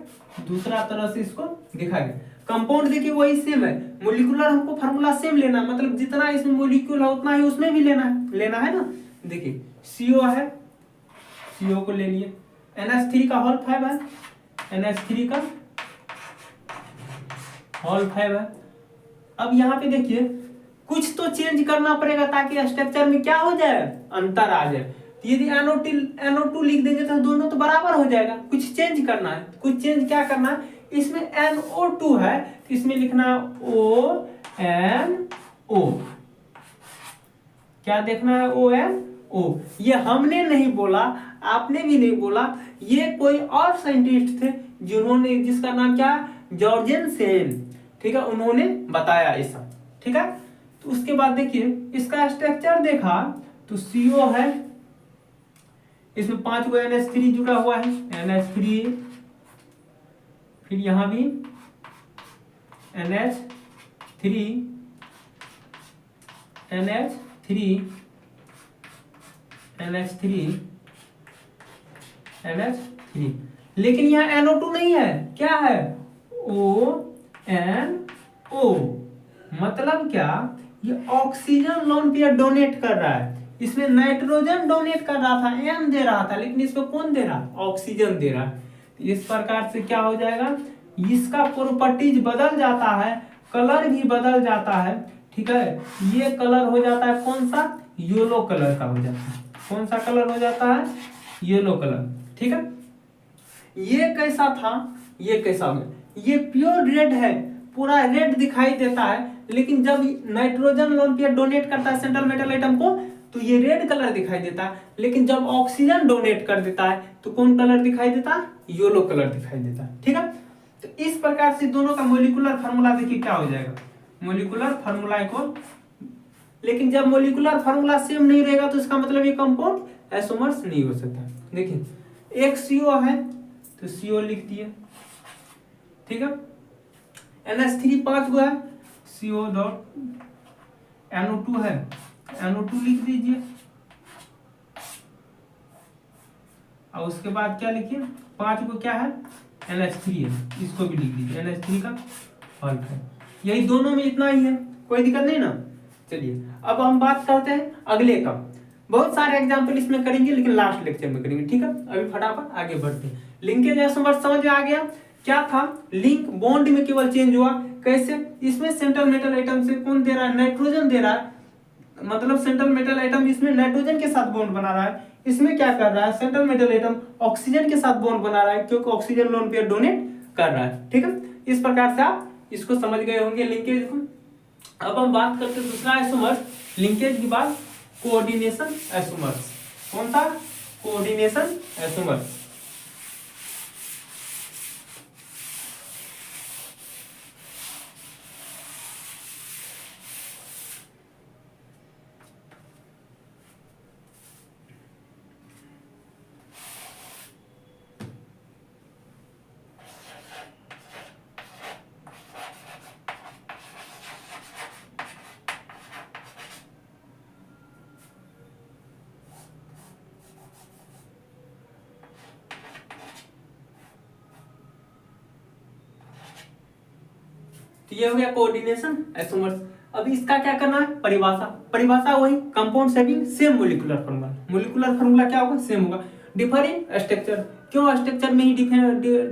[SPEAKER 1] दूसरा तरह से इसको दिखा गया। कंपाउंड देखिए वही सेम है, मोलिकुलर हमको फार्मूला सेम लेना, मतलब जितना इसमें मोलिक्यूल है उतना ही उसमें भी लेना है ना। देखिए CO है, CO को ले लिए, NH3 का होल 5 है, NH3 का होल 5 है। अब यहाँ पे देखिए कुछ तो चेंज करना पड़ेगा ताकि स्ट्रक्चर में क्या हो जाए, अंतर आ जाए। तो यदि NO2 लिख देंगे तो दोनों तो बराबर हो जाएगा। कुछ चेंज करना है, कुछ चेंज क्या करना है, इसमें NO2 है तो इसमें लिखना ONO, क्या देखना है, ONO। ये हमने नहीं बोला, आपने भी नहीं बोला, ये कोई और साइंटिस्ट थे जिन्होंने, जिसका नाम क्या, जॉर्जेनसेन। ठीक है, उन्होंने बताया ऐसा। ठीक है, तो उसके बाद देखिए इसका स्ट्रक्चर देखा तो CO है, इसमें 5 गो NH3 जुड़ा हुआ है, NH3, फिर यहां भी NH3, NH3, NH3, NH3, लेकिन यहाँ NO2 नहीं है, क्या है, ONO। मतलब क्या, ये ऑक्सीजन लोन पेयर डोनेट कर रहा है, इसमें नाइट्रोजन डोनेट कर रहा था, M दे रहा था, लेकिन इसमें कौन दे रहा, ऑक्सीजन दे रहा है। इस प्रकार से क्या हो जाएगा, इसका प्रॉपर्टीज बदल जाता है, कलर भी बदल जाता है। ठीक है, ये कलर हो जाता है कौन सा, येलो कलर का हो जाता है। कौन सा कलर हो जाता है, येलो कलर। ठीक है, ये कैसा था, ये कैसा हो गया, ये प्योर रेड है, पूरा रेड दिखाई देता है, लेकिन जब नाइट्रोजन लोन पेयर डोनेट करता है सेंट्रल मेटल एटम को तो ये रेड कलर दिखाई देता है, लेकिन जब ऑक्सीजन डोनेट कर देता है तो कौन कलर दिखाई देता है, येलो कलर दिखाई देता है। ठीक है, तो इस प्रकार से दोनों का मोलिकुलर फार्मूला देखिए क्या हो जाएगा, मोलिकुलर फार्मूला इक्वल, लेकिन जब मोलिकुलर फार्मूला सेम नहीं रहेगा तो इसका मतलब ये कंपाउंड आइसोमर्स नहीं हो सकता। देखिए एक CO है तो CO लिख दिए। ठीक है, NH3 5 गो है, CO डॉट, NO2 है, NO2 लिख दीजिए, और उसके बाद क्या लिखिए, 5 को क्या है, NH3 है, इसको भी लिख दीजिए, NH3 का हॉल्ट है। यही दोनों में इतना ही है, कोई दिक्कत नहीं ना। चलिए अब हम बात करते हैं अगले का, बहुत सारे एग्जाम्पल इसमें करेंगे लेकिन लास्ट लेक्चर में करेंगे। ठीक है, अभी फटाफट आगे बढ़ते हैं। लिंकेज आइसोमर्स समझ में आ गया, क्या था, लिंक बॉन्ड में केवल चेंज हुआ, कैसे, इसमें सेंट्रल मेटल एटम से कौन दे रहा है, नाइट्रोजन दे रहा है, मतलब सेंट्रल मेटल एटम इसमें नाइट्रोजन के साथ बॉन्ड बना रहा है, इसमें क्या कर रहा है, सेंट्रल मेटल एटम ऑक्सीजन के साथ बॉन्ड बना रहा है, क्योंकि ऑक्सीजन लोन पेयर डोनेट कर रहा है। ठीक है, इस प्रकार से आप इसको समझ गए होंगे लिंकेज को। अब हम बात करते हैं दूसरा आइसोमर्स, लिंकेज के बाद कोऑर्डिनेशन आइसोमर्स। कौन सा, कोऑर्डिनेशन आइसोमर्स। तो ये हो गया कोऑर्डिनेशन आइसोमर्स। अब इसका क्या करना है, परिभाषा, परिभाषा वही compound having same molecular formula, molecular formula क्या होगा, सेम होगा, डिफरिंग स्ट्रक्चर, क्यों स्ट्रक्चर में ही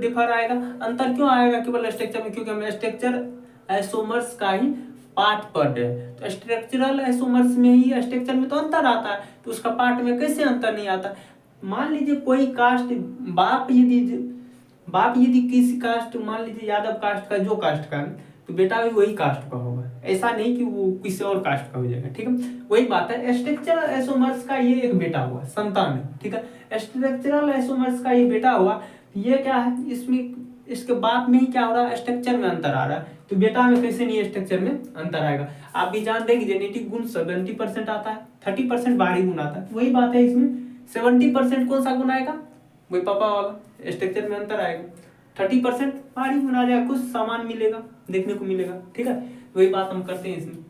[SPEAKER 1] डिफर आएगा, अंतर क्यों आएगा केवल स्ट्रक्चर में, क्योंकि हम स्ट्रक्चर आइसोमर्स का ही पार्ट पढ़ रहे हैं। तो स्ट्रक्चरल आइसोमर्स में ही स्ट्रक्चर में तो अंतर आता है, तो उसका पार्ट में कैसे अंतर नहीं आता। मान लीजिए कोई कास्ट, बाप यदि किसी कास्ट, मान लीजिए यादव कास्ट का, जो कास्ट का, तो बेटा भी वही कास्ट का होगा, ऐसा नहीं कि वो किसी और कास्ट का हो जाएगा। ठीक है, वही बात है, स्ट्रक्चरल आइसोमर्स का ये एक बेटा हुआ, संतान है। ठीक है, स्ट्रक्चरल आइसोमर्स का ये बेटा हुआ, ये क्या है, इसमें इसके बाद में ही क्या हो रहा है, स्ट्रक्चर में अंतर आ रहा है। तो बेटा में कैसे नहीं स्ट्रक्चर में अंतर आएगा। आप भी जानते हैं कि जेनेटिक गुण 70% आता है, 30% बाहरी गुण आता है। वही बात है इसमें 70% कौन सा गुण आएगा, वही पापा वाला, स्ट्रक्चर में अंतर आएगा। 30% बाहरी गुण आ जाएगा, कुछ सामान मिलेगा, देखने को मिलेगा। ठीक है, वही बात हम करते हैं इसमें।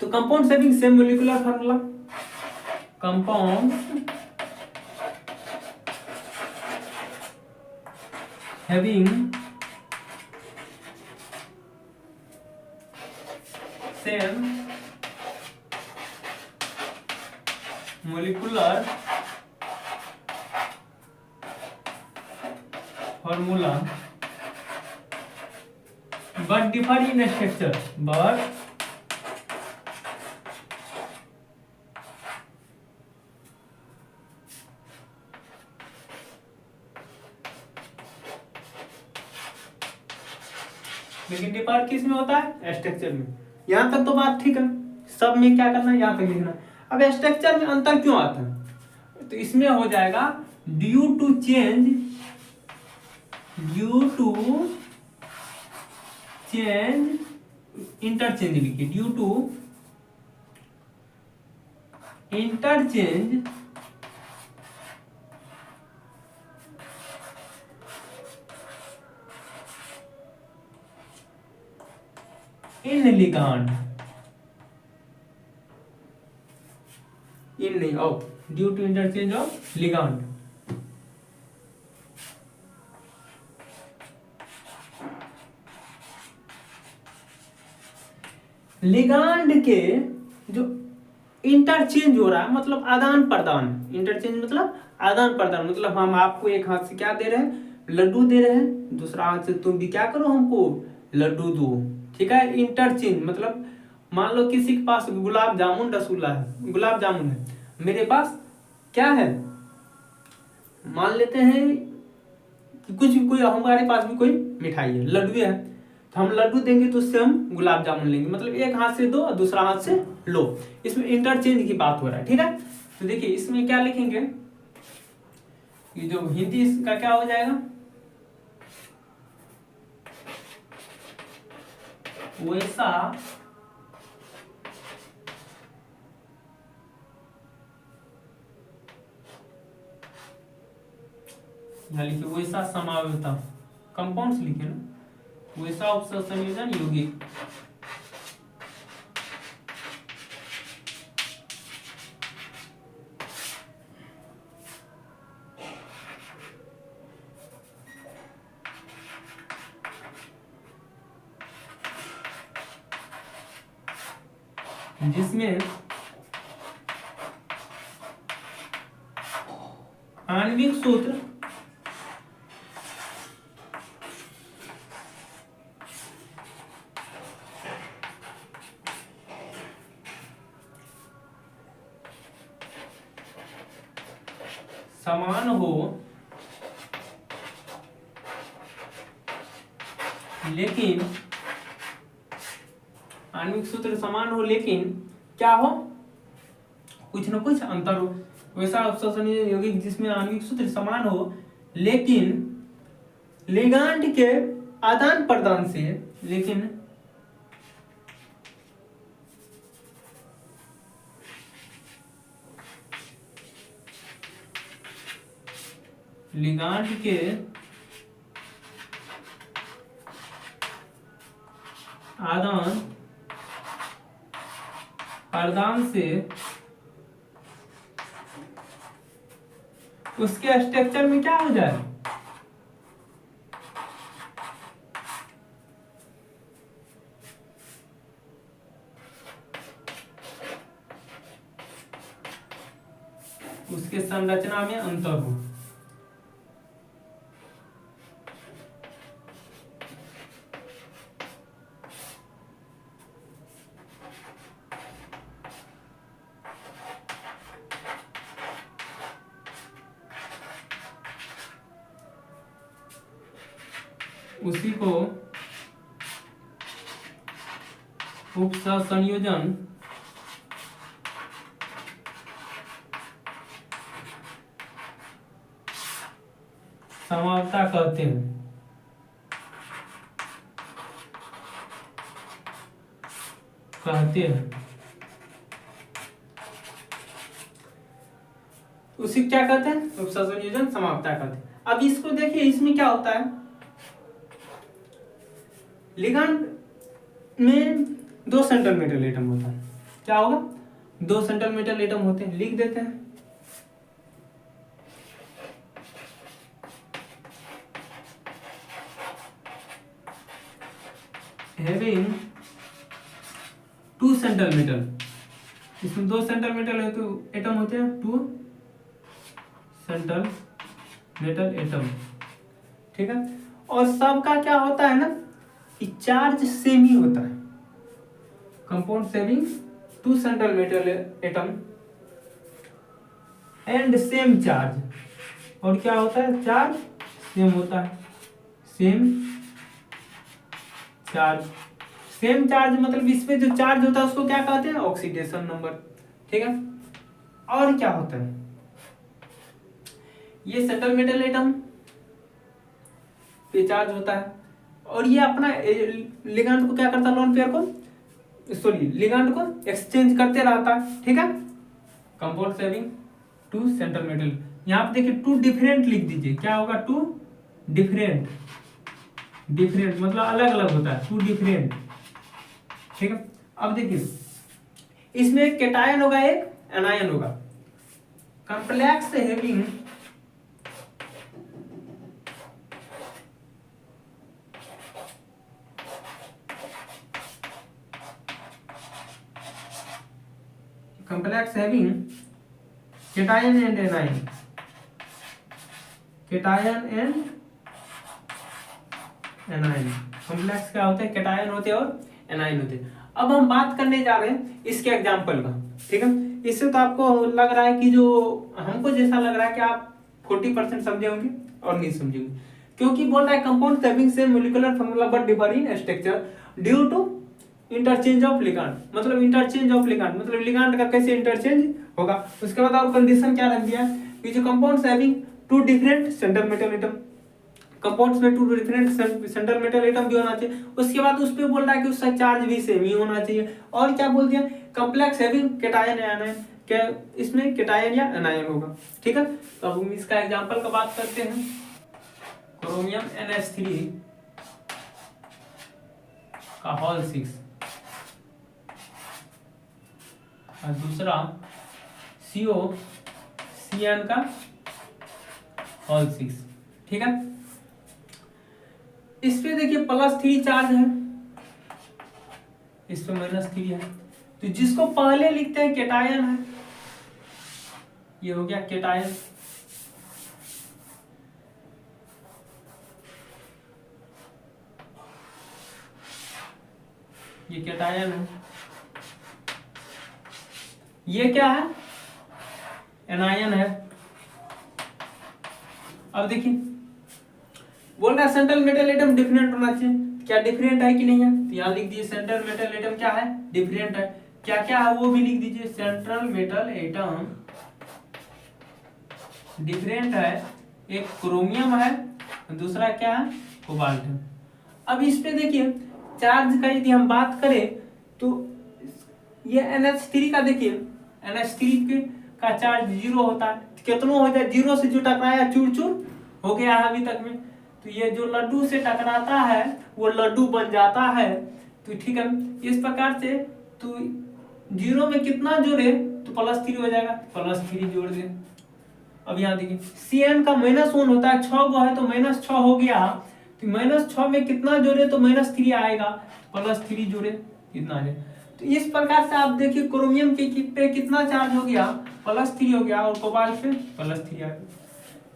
[SPEAKER 1] तो compound having same molecular formula, compound having same molecular formula but differ in structure, but लेकिन डिफर किस में होता है, स्ट्रक्चर में। यहां तक तो बात ठीक है, सब में क्या करना है, यहां तक लिखना है। अब स्ट्रक्चर में अंतर क्यों आता है, तो इसमें हो जाएगा ड्यू टू चेंज इंटरचेंज, लिखिए due to interchange in ligand, in नहीं of, due to interchange of ligand. Ligand के जो इंटरचेंज हो रहा है, मतलब आदान प्रदान, इंटरचेंज मतलब आदान प्रदान, मतलब हम आपको एक हाथ से क्या दे रहे हैं, लड्डू दे रहे हैं, दूसरा हाथ से तुम भी क्या करो, हमको लड्डू दो। ठीक है, इंटरचेंज मतलब मान लो किसी के पास गुलाब जामुन रसगुल्ला है, गुलाब जामुन है, मेरे पास क्या है, मान लेते हैं कि कुछ भी, कोई हमारे पास भी कोई मिठाई है, लड्डू है, तो हम लड्डू देंगे तो उससे हम गुलाब जामुन लेंगे, मतलब एक हाथ से दो और दूसरा हाथ से लो। इसमें इंटरचेंज की बात हो रहा है। ठीक है, तो देखिए इसमें क्या लिखेंगे, ये जो हिंदी इसका क्या हो जाएगा, वैसा यहाँ लिखिए वैसा समावेता, कंपाउंड्स लिखे ना, वैसा उपसंयोजन यौगिक। जिसमें आणविक सूत्र समान हो लेकिन आणविक सूत्र समान हो लेकिन क्या हो, कुछ न कुछ अंतर हो। वैसा उपसंयोजन यौगिक जिसमें आणविक सूत्र समान हो लेकिन लिगांड के आदान प्रदान से, लेकिन लिगांड के आदान प्रदान से उसके स्ट्रक्चर में क्या हो जाए, उसके संरचना में अंतर हो। उसी को उपसंयोजन समावता कहते हैं। कहते हैं। उसी क्या कहते हैं? उपसंयोजन समाप्तता कहते हैं। अब इसको देखिए, इसमें क्या होता है, लिगैंड में 2 सेंट्रल मेटल एटम होता है। क्या होगा? 2 सेंट्रल मेटल एटम होते हैं। लिख देते हैं, हैविंग 2 सेंट्रल मेटल, इसमें 2 सेंट्रल मेटल है तो एटम होते हैं 2 सेंट्रल मेटल एटम। ठीक है, और सबका क्या होता है ना कि चार्ज सेम ही होता है। Compound saving 2 central metal atom and same charge, और क्या होता है? चार्ज सेम होता है। सेम चार्ज, सेम चार्ज मतलब इसमें जो चार्ज होता है उसको क्या कहते हैं? Oxidation number. ठीक है, और क्या होता है? ये सेंट्रल मेटल एटम पे चार्ज होता है, और ये अपना लिगैंड को क्या करता है? लोन पेयर को, सॉरी, लिगैंड को एक्सचेंज करते रहता है। ठीक है, कंपाउंड सेविंग 2 सेंट्रल मेटल। यहाँ पे देखिए 2 डिफरेंट लिख दीजिए। क्या होगा? 2 डिफरेंट, डिफरेंट मतलब अलग अलग होता है, 2 डिफरेंट। ठीक है, अब देखिए इसमें एक कैटायन होगा, एक एनायन होगा। Complex having cation and anion, cation and anion। Complex क्या होते हैं? कैटायन होते हैं और एनायन होते हैं। अब हम बात करने जा रहे हैं इसके एग्जाम्पल का। ठीक है, इससे तो आपको लग रहा है कि जो हमको जैसा लग रहा है कि आप 40% समझे होंगे और नहीं समझे होंगे, क्योंकि बोल रहा है compound having same molecular formula but differ in structure due to interchange of ligand. मतलब इंटरचेंज ऑफ लिगैंड मतलब लिगैंड का कैसे इंटरचेंज होगा। उसके बाद और कंडीशन क्या रख दिया कि जो compounds having 2 different central metal atom, compounds में 2 डिफरेंट सेंट्रल मेटल एटम भी होना चाहिए। उसके बाद उस पे बोल रहा है कि उसका चार्ज भी सेम ही होना चाहिए। और क्या बोल दिया? कॉम्प्लेक्स हैविंग कैटायन या एनायन, क्या इसमें कैटायन या एनायन होगा। ठीक है, तो अब हम इसका एग्जांपल का बात करते हैं। क्रोमियम NH3 का होल 6 और दूसरा COCN का होल 6। ठीक है, इस पे देखिए +3 चार्ज है, इस पे -3 है, तो जिसको पहले लिखते हैं कैटायन है, ये हो गया कैटायन। ये कैटायन है, ये क्या है? एनायन है। अब देखिए बोल रहा है सेंट्रल मेटल एटम डिफरेंट होना चाहिए। क्या डिफरेंट है कि नहीं है? तो यहाँ लिख दीजिए सेंट्रल मेटल एटम क्या है? डिफरेंट है। क्या क्या है वो भी लिख दीजिए। सेंट्रल मेटल एटम डिफरेंट है, एक क्रोमियम है, दूसरा क्या है? कोबाल्ट है। अब इस पे देखिए चार्ज का यदि हम बात करें तो ये NH3 का देखिए NH3 का चार्ज 0 होता है। कितना हो जाए? 0 से जो टकराया चूर चूर हो गया है अभी तक में, तो ये जो लड्डू से टकराता है वो लड्डू बन जाता है। तो ठीक है, इस प्रकार से तो 0 में कितना जोड़े तो +3 हो जाएगा, +3 जोड़ दे। अब यहाँ देखिए CN का -1 होता है, 6 गो है तो -6 हो गया, तो -6 में कितना जोड़े तो -3 आएगा, +3 जोड़े कितना आ जाए। तो इस प्रकार से आप देखिए क्रोमियम के पे कितना चार्ज हो गया? +3 हो गया, और कोबाल्ट पे +3 आ गया।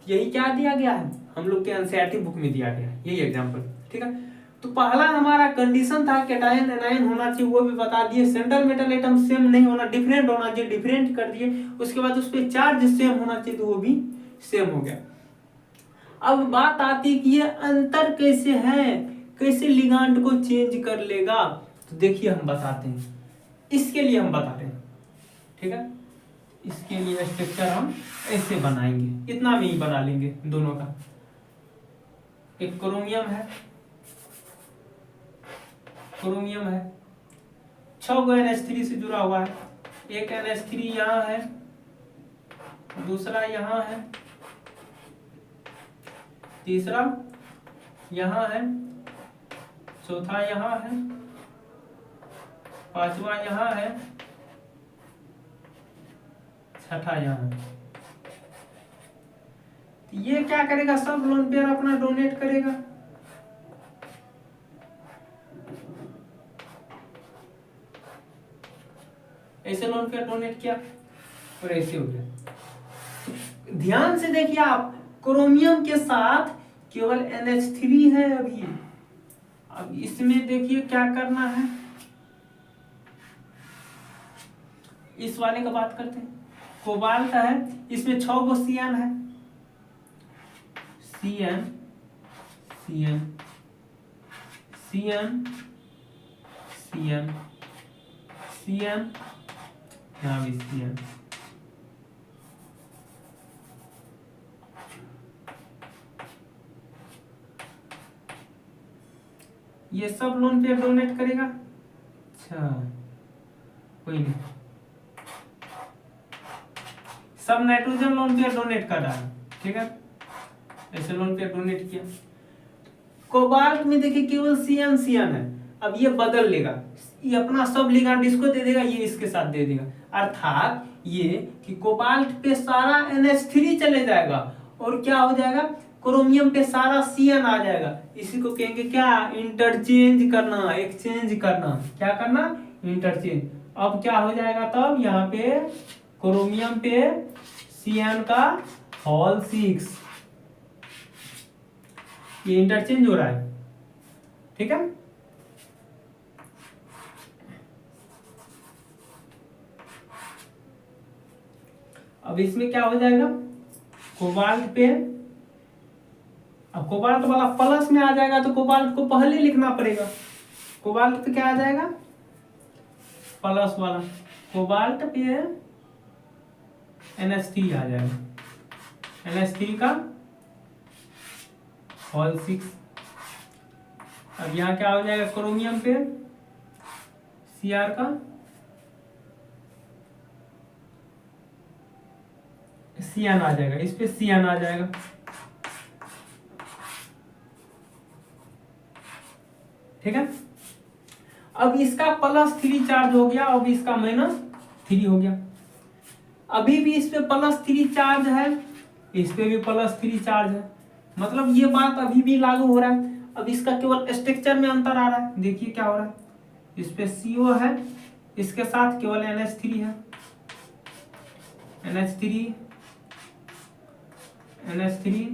[SPEAKER 1] यही क्या दिया गया है? हम लोग के एनसीईआरटी बुक में दिया गया है, यही एग्जांपल। ठीक है, तो पहला हमारा कंडीशन था कैटायन एनायन होना चाहिए, वो भी बता दिए। सेंट्रल मेटल एटम सेम नहीं होना, डिफरेंट होना चाहिए, डिफरेंट कर दिए। उसके बाद उस पर चार्ज सेम होना चाहिए, तो वो भी सेम हो गया। अब बात आती है कि ये अंतर कैसे है, कैसे लिगांड को चेंज कर लेगा। तो देखिए हम बताते हैं, इसके लिए हम बता रहे हैं। ठीक है, इसके लिए स्ट्रक्चर हम ऐसे बनाएंगे, इतना में ही बना लेंगे दोनों का। एक क्रोमियम है, 6 6 गो NH3 से जुड़ा हुआ है। एक NH3 यहाँ है, दूसरा यहाँ है, तीसरा यहाँ है, चौथा यहाँ है, पांचवा यहाँ है, छठा यहाँ है। ये क्या करेगा, सब लोन पेयर अपना डोनेट करेगा। ऐसे लोन पेयर डोनेट किया और ऐसे हो गया। ध्यान से देखिए आप, क्रोमियम के साथ केवल NH3 है अभी। अब इसमें देखिए क्या करना है, इस वाले का बात करते हैं। कोबाल्ट है, इसमें 6 गो CN है, CN CN CN CN CN, यहाँ भी CN। ये सब लोन पे डोनेट करेगा। अच्छा कोई नहीं, सब नाइट्रोजन लोन पे डोनेट कर रहा है, ठीक है। ऐसे लोन पे डोनेट किया। कोबाल्ट में देखिए केवल CN CN है। अब ये बदल लेगा, ये अपना सब लिगांड इसको दे देगा, ये इसके साथ दे देगा। अर्थात ये कि कोबाल्ट पे सारा NH3 चले जाएगा और क्या हो जाएगा, क्रोमियम पे सारा CN आ जाएगा। इसी को कहेंगे क्या, इंटरचेंज करना, एक्सचेंज करना। क्या करना, इंटरचेंज। अब क्या हो जाएगा, तब यहाँ पे क्रोमियम पे CN का होल 6, ये इंटरचेंज हो रहा है, ठीक है। अब इसमें क्या हो जाएगा, कोबाल्ट पे, अब कोबाल्ट वाला प्लस में आ जाएगा तो कोबाल्ट को पहले लिखना पड़ेगा। कोबाल्ट पे क्या आ जाएगा, प्लस वाला। कोबाल्ट पे NH3 आ जाएगा, NH3 का होल 6। अब यहाँ क्या हो जाएगा, क्रोमियम पे Cr का CN आ जाएगा, इस पे CN आ जाएगा। ठीक है। अब इसका +3 चार्ज हो गया, अब इसका -3 हो गया। अभी भी इस पे +3 चार्ज है, इस पे भी +3 चार्ज है, मतलब ये बात अभी भी लागू हो रहा है। अब इसका केवल स्ट्रक्चर में अंतर आ रहा है। देखिए क्या हो रहा है, इस पे CO है, इसके साथ केवल NH3 है, NH3 NH3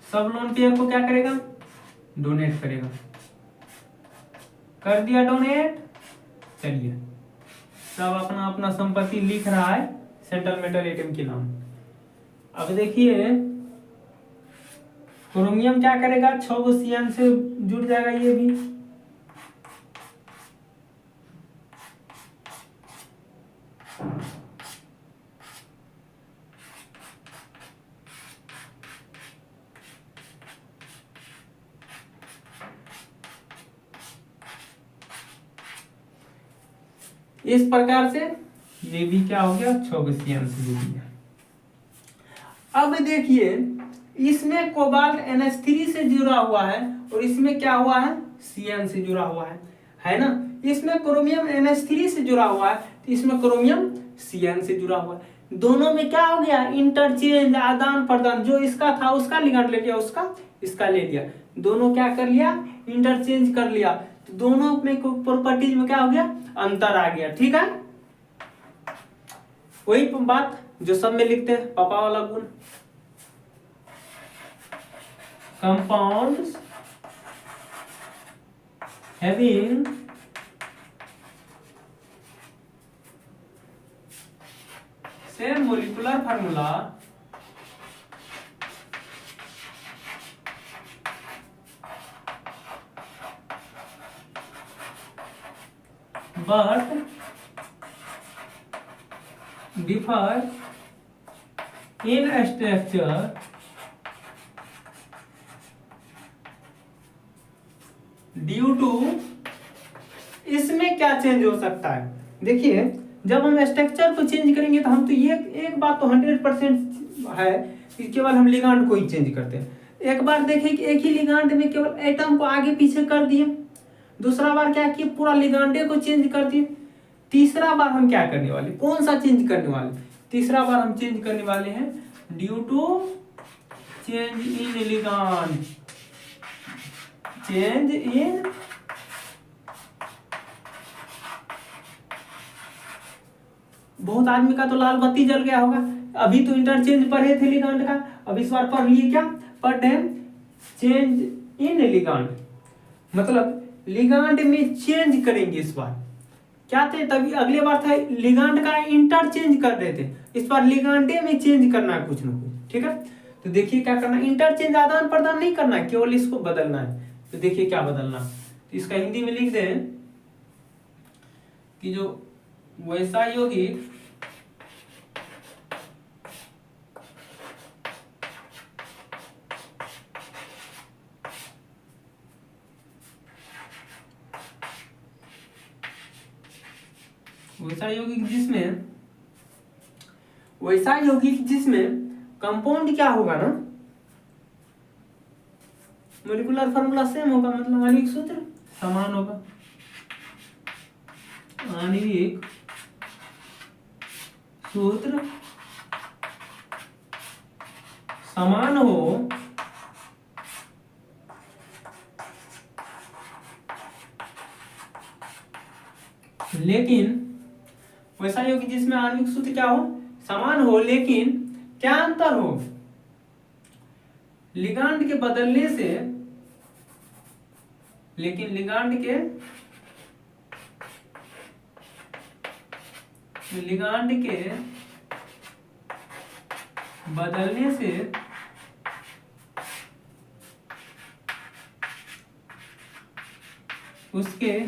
[SPEAKER 1] सब लोन पेयर को क्या करेगा, डोनेट करेगा। कर दिया डोनेट। चलिए सब अपना अपना संपत्ति लिख रहा है सेंट्रल मेटल एटम के नाम। अब देखिए क्रोमियम क्या करेगा, 6 गो CN से जुड़ जाएगा ये भी। इस प्रकार से ये भी क्या हो गया, 6 गो CN से जुड़ गया। अब देखिए इसमें कोबाल्ट NH3 से जुड़ा हुआ है और इसमें क्या हुआ है, CN से जुड़ा हुआ है ना। इसमें क्रोमियम NH3 से जुड़ा हुआ है, तो इसमें क्रोमियम CN से जुड़ा हुआ है। दोनों में क्या हो गया, इंटरचेंज, आदान प्रदान। जो इसका था उसका लिगांड ले लिया, उसका इसका ले लिया, दोनों क्या कर लिया, इंटरचेंज कर लिया। तो दोनों में प्रॉपर्टीज में क्या हो गया, अंतर आ गया। ठीक है, वही बात जो सब में लिखते हैं, पापा वाला गुण। Compounds having same molecular formula but differ in structure due to, इसमें क्या चेंज हो सकता है? देखिए, जब हम स्ट्रक्चर को चेंज करेंगे तो हम तो ये एक बात तो 100% है कि केवल हम लिगांड को ही चेंज करते हैं। एक बार देखें कि एक ही लिगांड में केवल एटम को आगे पीछे कर दिए, दूसरा बार क्या किए, पूरा लिगांडे को चेंज कर दिए, तीसरा बार हम क्या करने वाले, कौन सा चेंज करने वाले? तीसरा बार हम चेंज करने वाले हैं due to change in ligand, change in बहुत आदमी का तो लाल बत्ती जल गया होगा, अभी तो इंटरचेंज पढ़े थे लिगांड का, अब इस बार पढ़ लिए क्या, पढ़ रहे चेंज इन लिगांड, मतलब लिगांड में चेंज करेंगे। इस बार क्या थे, तभी अगले बार था लिगांड का इंटरचेंज कर रहे थे, इस बार लिगांडे में चेंज करना है कुछ ना कुछ। ठीक है, तो देखिए क्या करना, इंटरचेंज आदान प्रदान नहीं करना है, केवल इसको बदलना है। तो देखिए क्या बदलना, तो इसका हिंदी में लिख दें कि जो वैसा यौगिक वैसा यौगिक जिसमें कंपाउंड क्या होगा ना, मॉलिक्यूलर फार्मूला सेम होगा, मतलब आणविक सूत्र समान होगा, आणविक सूत्र समान हो, लेकिन वैसा यौगिक जिसमें आणविक सूत्र क्या हो, समान हो, लेकिन क्या अंतर हो, लिगांड के बदलने से, लेकिन लिगांड के बदलने से उसके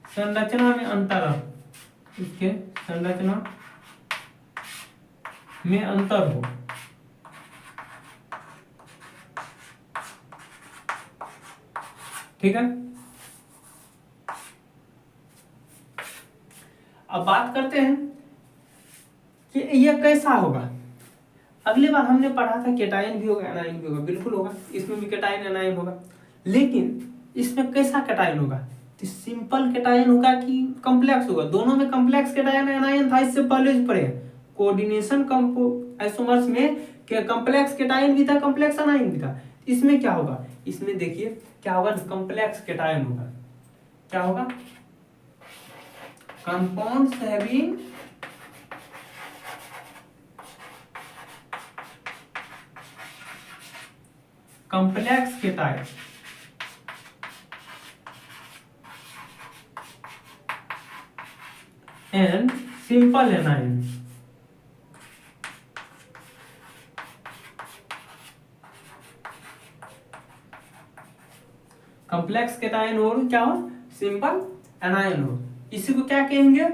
[SPEAKER 1] संरचना में अंतर, उसके संरचना में अंतर हो। ठीक है, अब बात करते हैं कि यह कैसा होगा। अगली बार हमने पढ़ा था केटायन भी होगा एनायन भी होगा, बिल्कुल होगा, इसमें भी केटायन एनायन होगा, लेकिन इसमें कैसा केटायन होगा, तो सिंपल केटायन होगा कि कॉम्प्लेक्स होगा, दोनों में कॉम्प्लेक्स केटायन एनायन था, इससे पहले जो पढ़े कोऑर्डिनेशन आइसोमर्स में कॉम्प्लेक्स केटायन भी था, कॉम्प्लेक्स एनायन भी था। इसमें क्या होगा, इसमें देखिए क्या होगा, कॉम्प्लेक्स केटायन होगा, क्या होगा, compounds having complex cation and simple anion. Complex cation हो, क्या हो, सिंपल एनायन हो, इसी को क्या कहेंगे,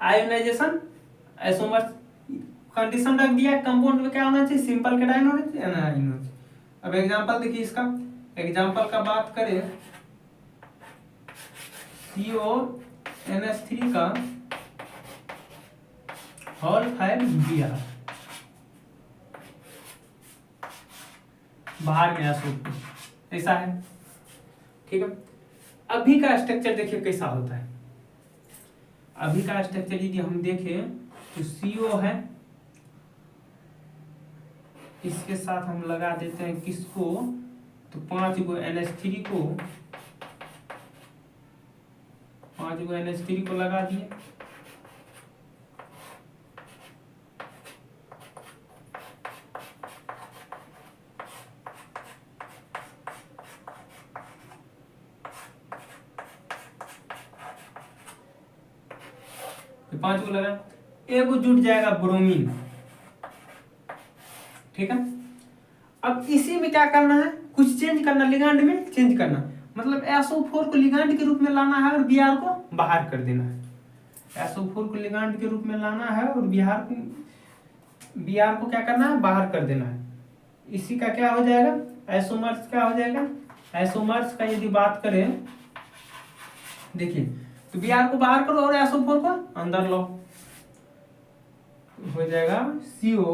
[SPEAKER 1] आयोनाइजेशन आइसोमर कंडीशन रख दिया, कंपाउंड में क्या होना चाहिए, सिंपल केटायन होना चाहिए, एनायन होना चाहिए। अब एग्जांपल देखिए इसका, एग्जांपल का बात करें, CONH3 का होल 5Br बाहर गया सूत्र, ऐसा है। ठीक है, अभी का स्ट्रक्चर देखिए कैसा होता है। अभी का स्ट्रक्चर यदि हम देखें तो CO है, इसके साथ हम लगा देते हैं किसको, तो 5 गो NH3 को, 5 गो NH3 को लगा दिए, तो 5 को लगा, एक जुट जाएगा ब्रोमीन। ठीक है, अब इसी में क्या करना है, कुछ चेंज करना, लिगांड में चेंज करना, मतलब SO4 को लिगांड के रूप में लाना है और Br को बाहर कर देना है। SO4 को लिगांड के रूप में लाना है और Br बी आर को क्या करना है, बाहर कर देना है। इसी का क्या हो जाएगा, आइसोमर्स क्या हो जाएगा, आइसोमर्स का यदि बात करें, देखिए तो बी आर को बाहर करो और SO4 को अंदर लो, हो जाएगा CO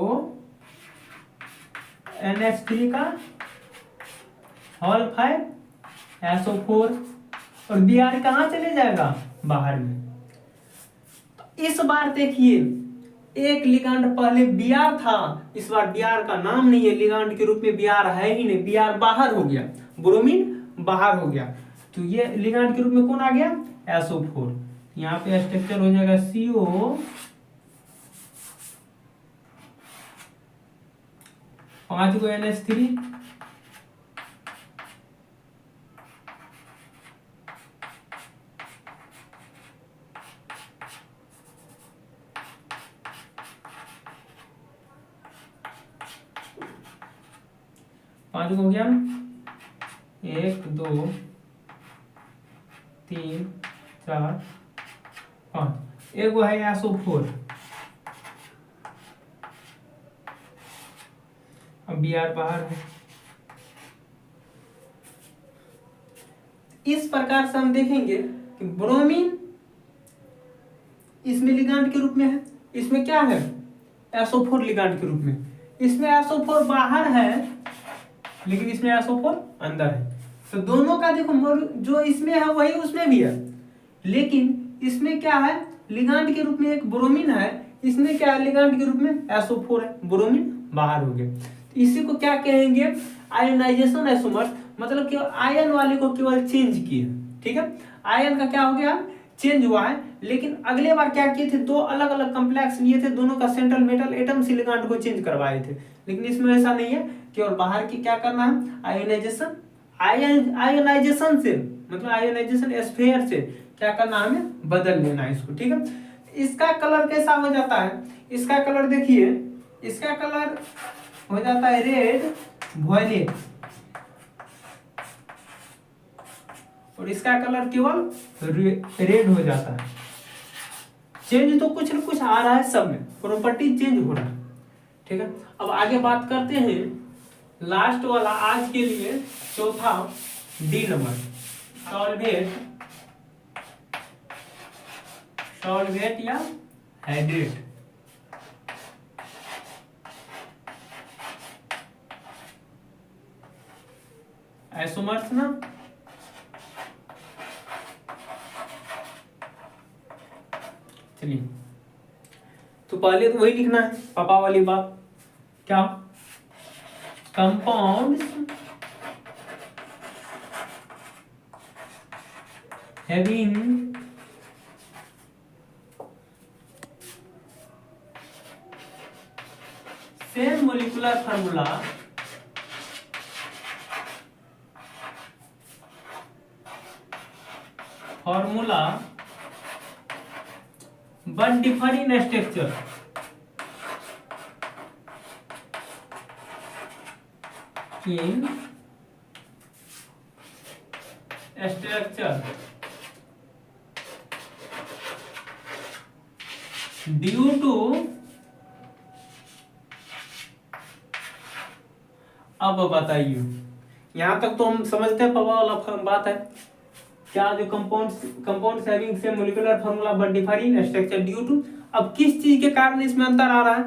[SPEAKER 1] NH3 का होल 5 SO4 और बी आर कहाँ चले जाएगा, बाहर में। तो इस बार देखिए एक लिगांड पहले Br था, इस बार Br का नाम नहीं है, लिगांड के रूप में Br है ही नहीं, Br बाहर हो गया, ब्रोमीन बाहर हो गया, तो ये लिगांड के रूप में कौन आ गया, SO4। यहाँ पे स्ट्रक्चर हो जाएगा CO 5 को NH3 5 हो गया, 1 2 3 4 5, एक वो है SO4। अब Br बाहर है। इस प्रकार से हम देखेंगे कि ब्रोमीन इसमें लिगांड के रूप में है, इसमें क्या है, SO4 लिगांड के रूप में, इसमें SO4 बाहर है लेकिन इसमें SO4 अंदर है। तो दोनों का देखो जो इसमें है वही उसमें भी है, लेकिन इसमें क्या है, लिगांड के रूप में एक ब्रोमीन है, इसमें क्या है, लिगांड के रूप में SO4 है, ब्रोमीन बाहर हो गया। तो इसी को क्या कहेंगे, आयोनाइजेशन आइसोमर्स, मतलब कि आयन वाले को केवल चेंज किए, ठीक है, आयन का क्या हो गया, चेंज हुआ है। लेकिन अगले बार क्या किए थे, दो अलग अलग कॉम्प्लेक्स लिए थे, दोनों का सेंट्रल मेटल एटम से लिगांड को चेंज करवाए थे, लेकिन इसमें ऐसा नहीं है, केवल बाहर की क्या करना है, आयोनाइजेशन, आयोनाइजेशन से मतलब आयोनाइजेशन स्फीयर से क्या करना है, हमें बदल लेना है इसको, ठीक है। इसका कलर कैसा हो जाता है, इसका कलर देखिए, इसका कलर हो जाता है रेड वॉयलेट, और इसका कलर केवल रेड हो जाता है। चेंज तो कुछ न कुछ आ रहा है, सब में प्रॉपर्टी चेंज हो रहा है, ठीक है। अब आगे बात करते हैं लास्ट वाला आज के लिए, चौथा डी नंबर, सॉल्वेट या हाइड्रेट। आइसोमर्स ना, चलिए तो पहले तो वही लिखना है, पापा वाली बात, क्या, compound having same molecular formula but differ in structure, due to, अब बताइए, यहां तक तो हम समझते हैं पापा वाला बात है, क्या जो compounds having same molecular formula but differ in structure due to, अब किस चीज के कारण इसमें अंतर आ रहा है,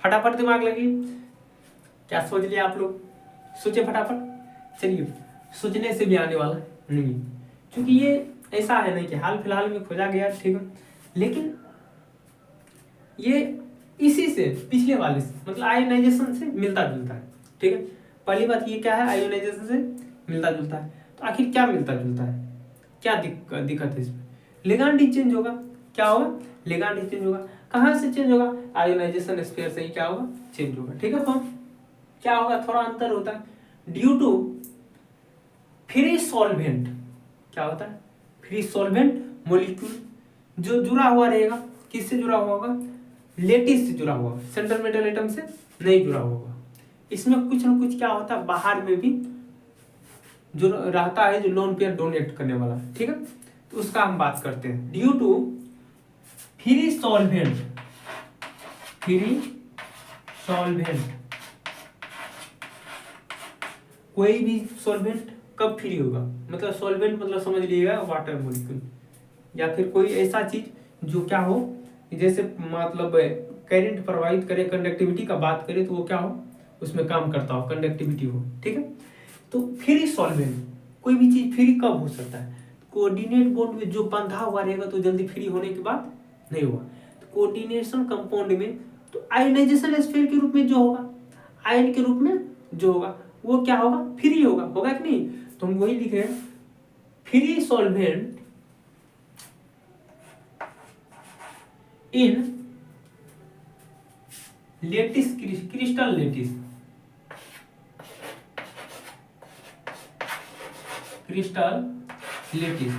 [SPEAKER 1] फटाफट दिमाग लगिए, क्या सोच लिया आप लोग, सोचे फटाफट, चलिए सोचने से भी आने वाला नहीं, क्योंकि ये ऐसा है नहीं कि हाल फिलहाल में खोजा गया, ठीक है, लेकिन ये इसी से पिछले वाले से मतलब आयोनाइजेशन से मिलता जुलता है, ठीक है। पहली बात ये क्या है, आयोनाइजेशन से मिलता जुलता है, तो आखिर क्या मिलता जुलता है, क्या दिक्कत है इसमें, लिगांड ही चेंज होगा, क्या होगा, लिगांड ही चेंज होगा, कहाँ से चेंज होगा, आयोनाइजेशन स्फीयर से ही क्या होगा, चेंज होगा, ठीक है। फॉर्म क्या होगा, थोड़ा अंतर होता है, ड्यू टू फ्री सॉल्वेंट, क्या होता है, फ्री सॉल्वेंट मॉलिक्यूल जो जुड़ा हुआ रहेगा, किससे जुड़ा हुआ होगा, लेटिस से जुड़ा हुआ, सेंट्रल मेटल एटम से नहीं जुड़ा हुआ होगा, इसमें कुछ ना कुछ क्या होता है, बाहर में भी जो रहता है, जो लोन पेयर डोनेट करने वाला, ठीक है, तो उसका हम बात करते हैं, due to free solvent, free solvent, कोई भी सॉल्वेंट कब फ्री होगा, मतलब सॉल्वेंट मतलब समझ लीजिएगा वाटर मॉलिक्यूल या फिर कोई ऐसा चीज जो क्या हो, जैसे मतलब करंट प्रवाहित करे, कंडक्टिविटी का बात करें तो वो क्या हो, उसमें काम करता हो, कंडक्टिविटी हो, ठीक है। तो फ्री सॉल्वेंट, कोई भी चीज फ्री कब हो सकता है, कोऑर्डिनेट बॉन्ड में जो बंधा हुआ रहेगा तो जल्दी फ्री होने के बाद नहीं होगा। तो कोऑर्डिनेशन कंपाउंड में तो आयोनाइजेशन स्फीयर के रूप में जो होगा, आयन के रूप में जो होगा वो क्या होगा, फ्री होगा, होगा कि नहीं। तो हम वही लिख रहे हैं, free solvent in lattice, crystal lattice, crystal lattice,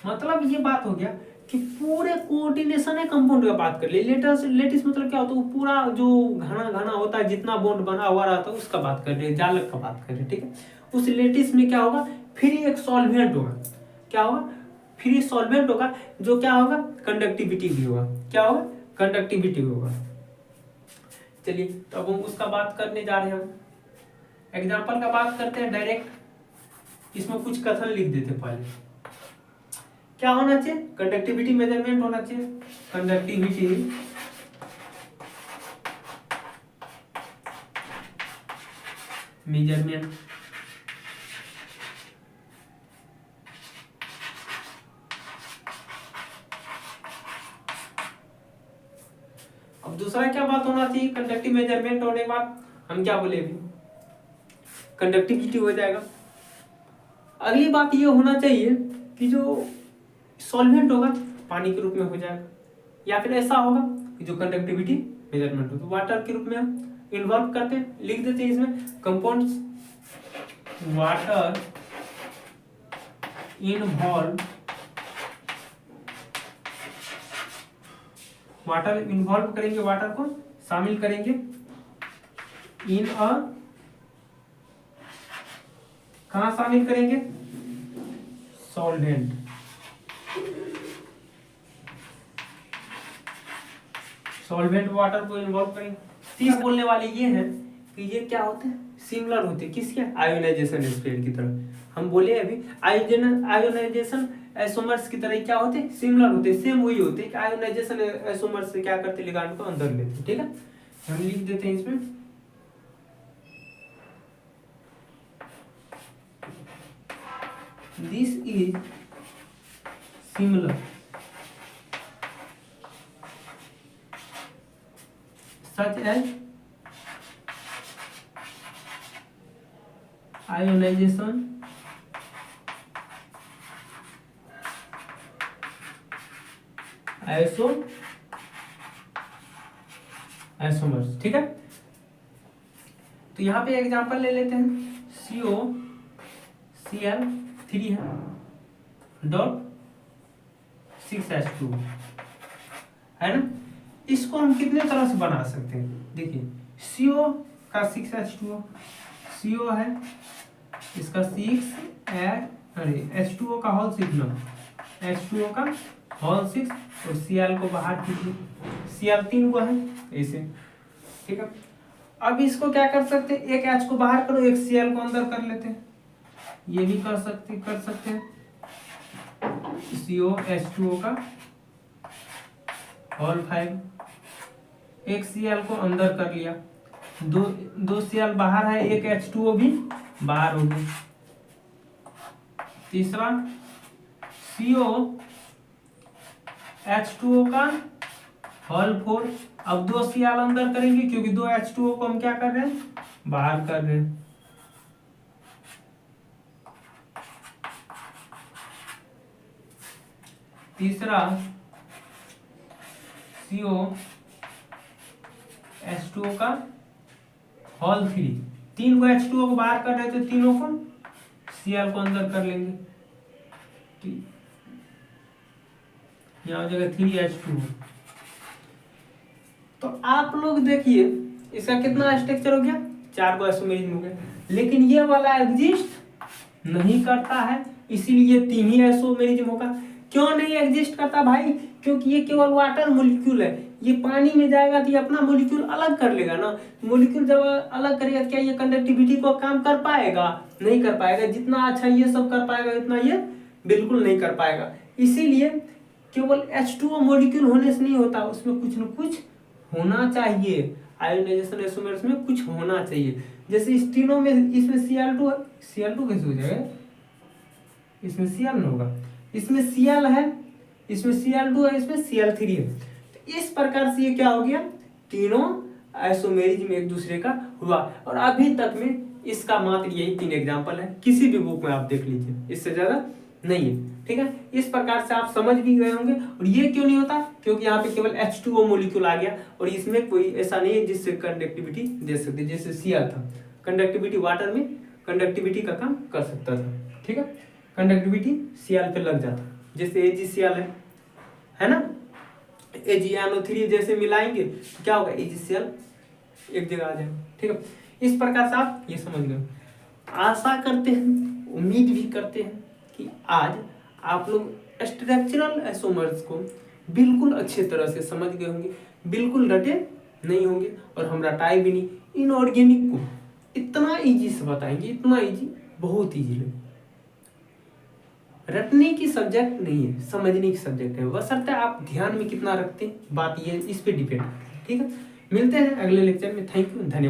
[SPEAKER 1] मतलब ये बात हो गया कि पूरे कोऑर्डिनेशन है कंपाउंड का बात कर ले। लेटिस, लेटिस मतलब क्या होता है, वो पूरा जो घना घना होता है, जितना बॉन्ड बना हुआ रहता है उसका बात कर रहे हैं, जालक का बात कर रहे हैं, ठीक है। उस लेटिस में क्या होगा, फ्री एक सॉल्वेंट होगा, क्या होगा, फ्री सॉल्वेंट होगा, जो क्या होगा, कंडक्टिविटी भी होगा, क्या होगा, कंडक्टिविटी होगा। चलिए तो अब हम उसका बात करने जा रहे हैं, हम एग्जाम्पल का बात करते हैं डायरेक्ट। इसमें कुछ कथन लिख देते पहले, क्या होना चाहिए, कंडक्टिविटी मेजरमेंट होना चाहिए, कंडक्टिविटी मेजरमेंट। अब दूसरा क्या बात होना चाहिए, कंडक्टिव मेजरमेंट होने के बाद हम क्या बोले, अभी कंडक्टिविटी हो जाएगा। अगली बात ये होना चाहिए कि जो सॉल्वेंट होगा पानी के रूप में हो जाएगा, या फिर ऐसा होगा कि जो कंडक्टिविटी मेजरमेंट हो तो वाटर के रूप में हम इन्वॉल्व करते हैं, लिख देते हैं इसमें compounds water involve, water involve करेंगे, वाटर को शामिल करेंगे इन अ, कहां शामिल करेंगे, सॉल्वेंट, सॉल्वेंट वाटर को इन्वॉल्व करेंगे। तीस बोलने वाले ये हैं कि ये क्या होते हैं, सिमिलर होते हैं किसके, आयोनाइजेशन स्फीयर की तरह। हम बोले अभी आयोनाइजेशन आइसोमर्स की तरह क्या होते हैं, सिमिलर होते हैं, सेम वही होते हैं कि आयोनाइजेशन आइसोमर्स से क्या करते हैं, लिगांड को अंदर लेते हैं, ठीक है। हम लिख देते हैं इसमें, this is similar such as ionization isomers, ठीक है। तो यहाँ पे एग्जांपल ले लेते हैं, COCl3 है डॉट 6H2 है ना। इसको हम कितने तरह से बना सकते हैं, देखिए CO का 6H2O, CO है इसका 6 H2O का होल 6 ना, H2O का होल 6 और Cl को बाहर कीजिए, Cl 3 को है ऐसे, ठीक है। अब इसको क्या कर सकते हैं, एक H को बाहर करो, एक Cl को अंदर कर लेते हैं, ये भी कर सकते हैं CO H2O का होल 5, एक Cl को अंदर कर लिया, दो Cl बाहर है, एक H2O भी बाहर हो गया। तीसरा CO H2O का होल 4, अब दो Cl अंदर करेंगे क्योंकि दो H2O को हम क्या कर रहे हैं, बाहर कर रहे हैं। तीसरा CO H2O का होल 3, तीन को H2O को बाहर कर रहे तो तीनों को Cl को अंदर कर लेंगे, यहाँ हो जाएगा 3H2O। तो आप लोग देखिए इसका कितना स्ट्रक्चर हो गया, 4 को आइसोमेरिज्म हो गया, लेकिन ये वाला एग्जिस्ट नहीं करता है, इसीलिए 3 ही आइसोमेरिज्म होगा। क्यों नहीं एग्जिस्ट करता भाई? क्योंकि ये केवल वाटर मॉलिक्यूल है, ये पानी में जाएगा तो ये अपना मॉलिक्यूल अलग कर लेगा ना। मॉलिक्यूल जब अलग करेगा तो क्या ये कंडक्टिविटी को काम कर पाएगा? नहीं कर पाएगा। जितना अच्छा ये सब कर पाएगा उतना ये बिल्कुल नहीं कर पाएगा। इसीलिए केवल H2O मॉलिक्यूल होने से नहीं होता, उसमें कुछ न कुछ होना चाहिए। आयोनाइजेशन आइसोमर्स में कुछ होना चाहिए। जैसे इस तीनों में, इसमें Cl2 Cl2 कैसे हो जाएगा? इसमें Cl न होगा, इसमें Cl है, इसमें Cl2 है, इसमें Cl3 है। तो इस प्रकार से ये क्या हो गया? तीनों आइसोमेरिज्म एक दूसरे का हुआ। और अभी तक में इसका मात्र यही 3 एग्जाम्पल है, किसी भी बुक में आप देख लीजिए, इससे ज्यादा नहीं है। ठीक है, इस प्रकार से आप समझ भी गए होंगे। और ये क्यों नहीं होता? क्योंकि यहाँ पे केवल H2O मॉलिक्यूल आ गया और इसमें कोई ऐसा नहीं है जिससे कंडक्टिविटी दे सकते। जैसे Cl था, कंडक्टिविटी वाटर में कंडक्टिविटी का काम कर सकता था। ठीक है, कंडक्टिविटी Cl पे लग जाता, जैसे AgCl है ना। AgNO3 जैसे मिलाएंगे तो क्या होगा? AgCl एक जगह आ जाएगा। ठीक है, इस प्रकार से आप ये समझ गए। आशा करते हैं, उम्मीद भी करते हैं कि आज आप लोग स्ट्रक्चरल आइसोमर्स को बिल्कुल अच्छे तरह से समझ गए होंगे, बिल्कुल रटे नहीं होंगे और हम रटाए भी नहीं। इनऑर्गेनिक को इतना इजी से बताएंगे, इतना इजी, बहुत इजी। रटने की सब्जेक्ट नहीं है, समझने की सब्जेक्ट है। बशर्ते आप ध्यान में कितना रखते हैं, बात ये इस पे डिपेंड है। ठीक है, मिलते हैं अगले लेक्चर में। थैंक यू, धन्यवाद।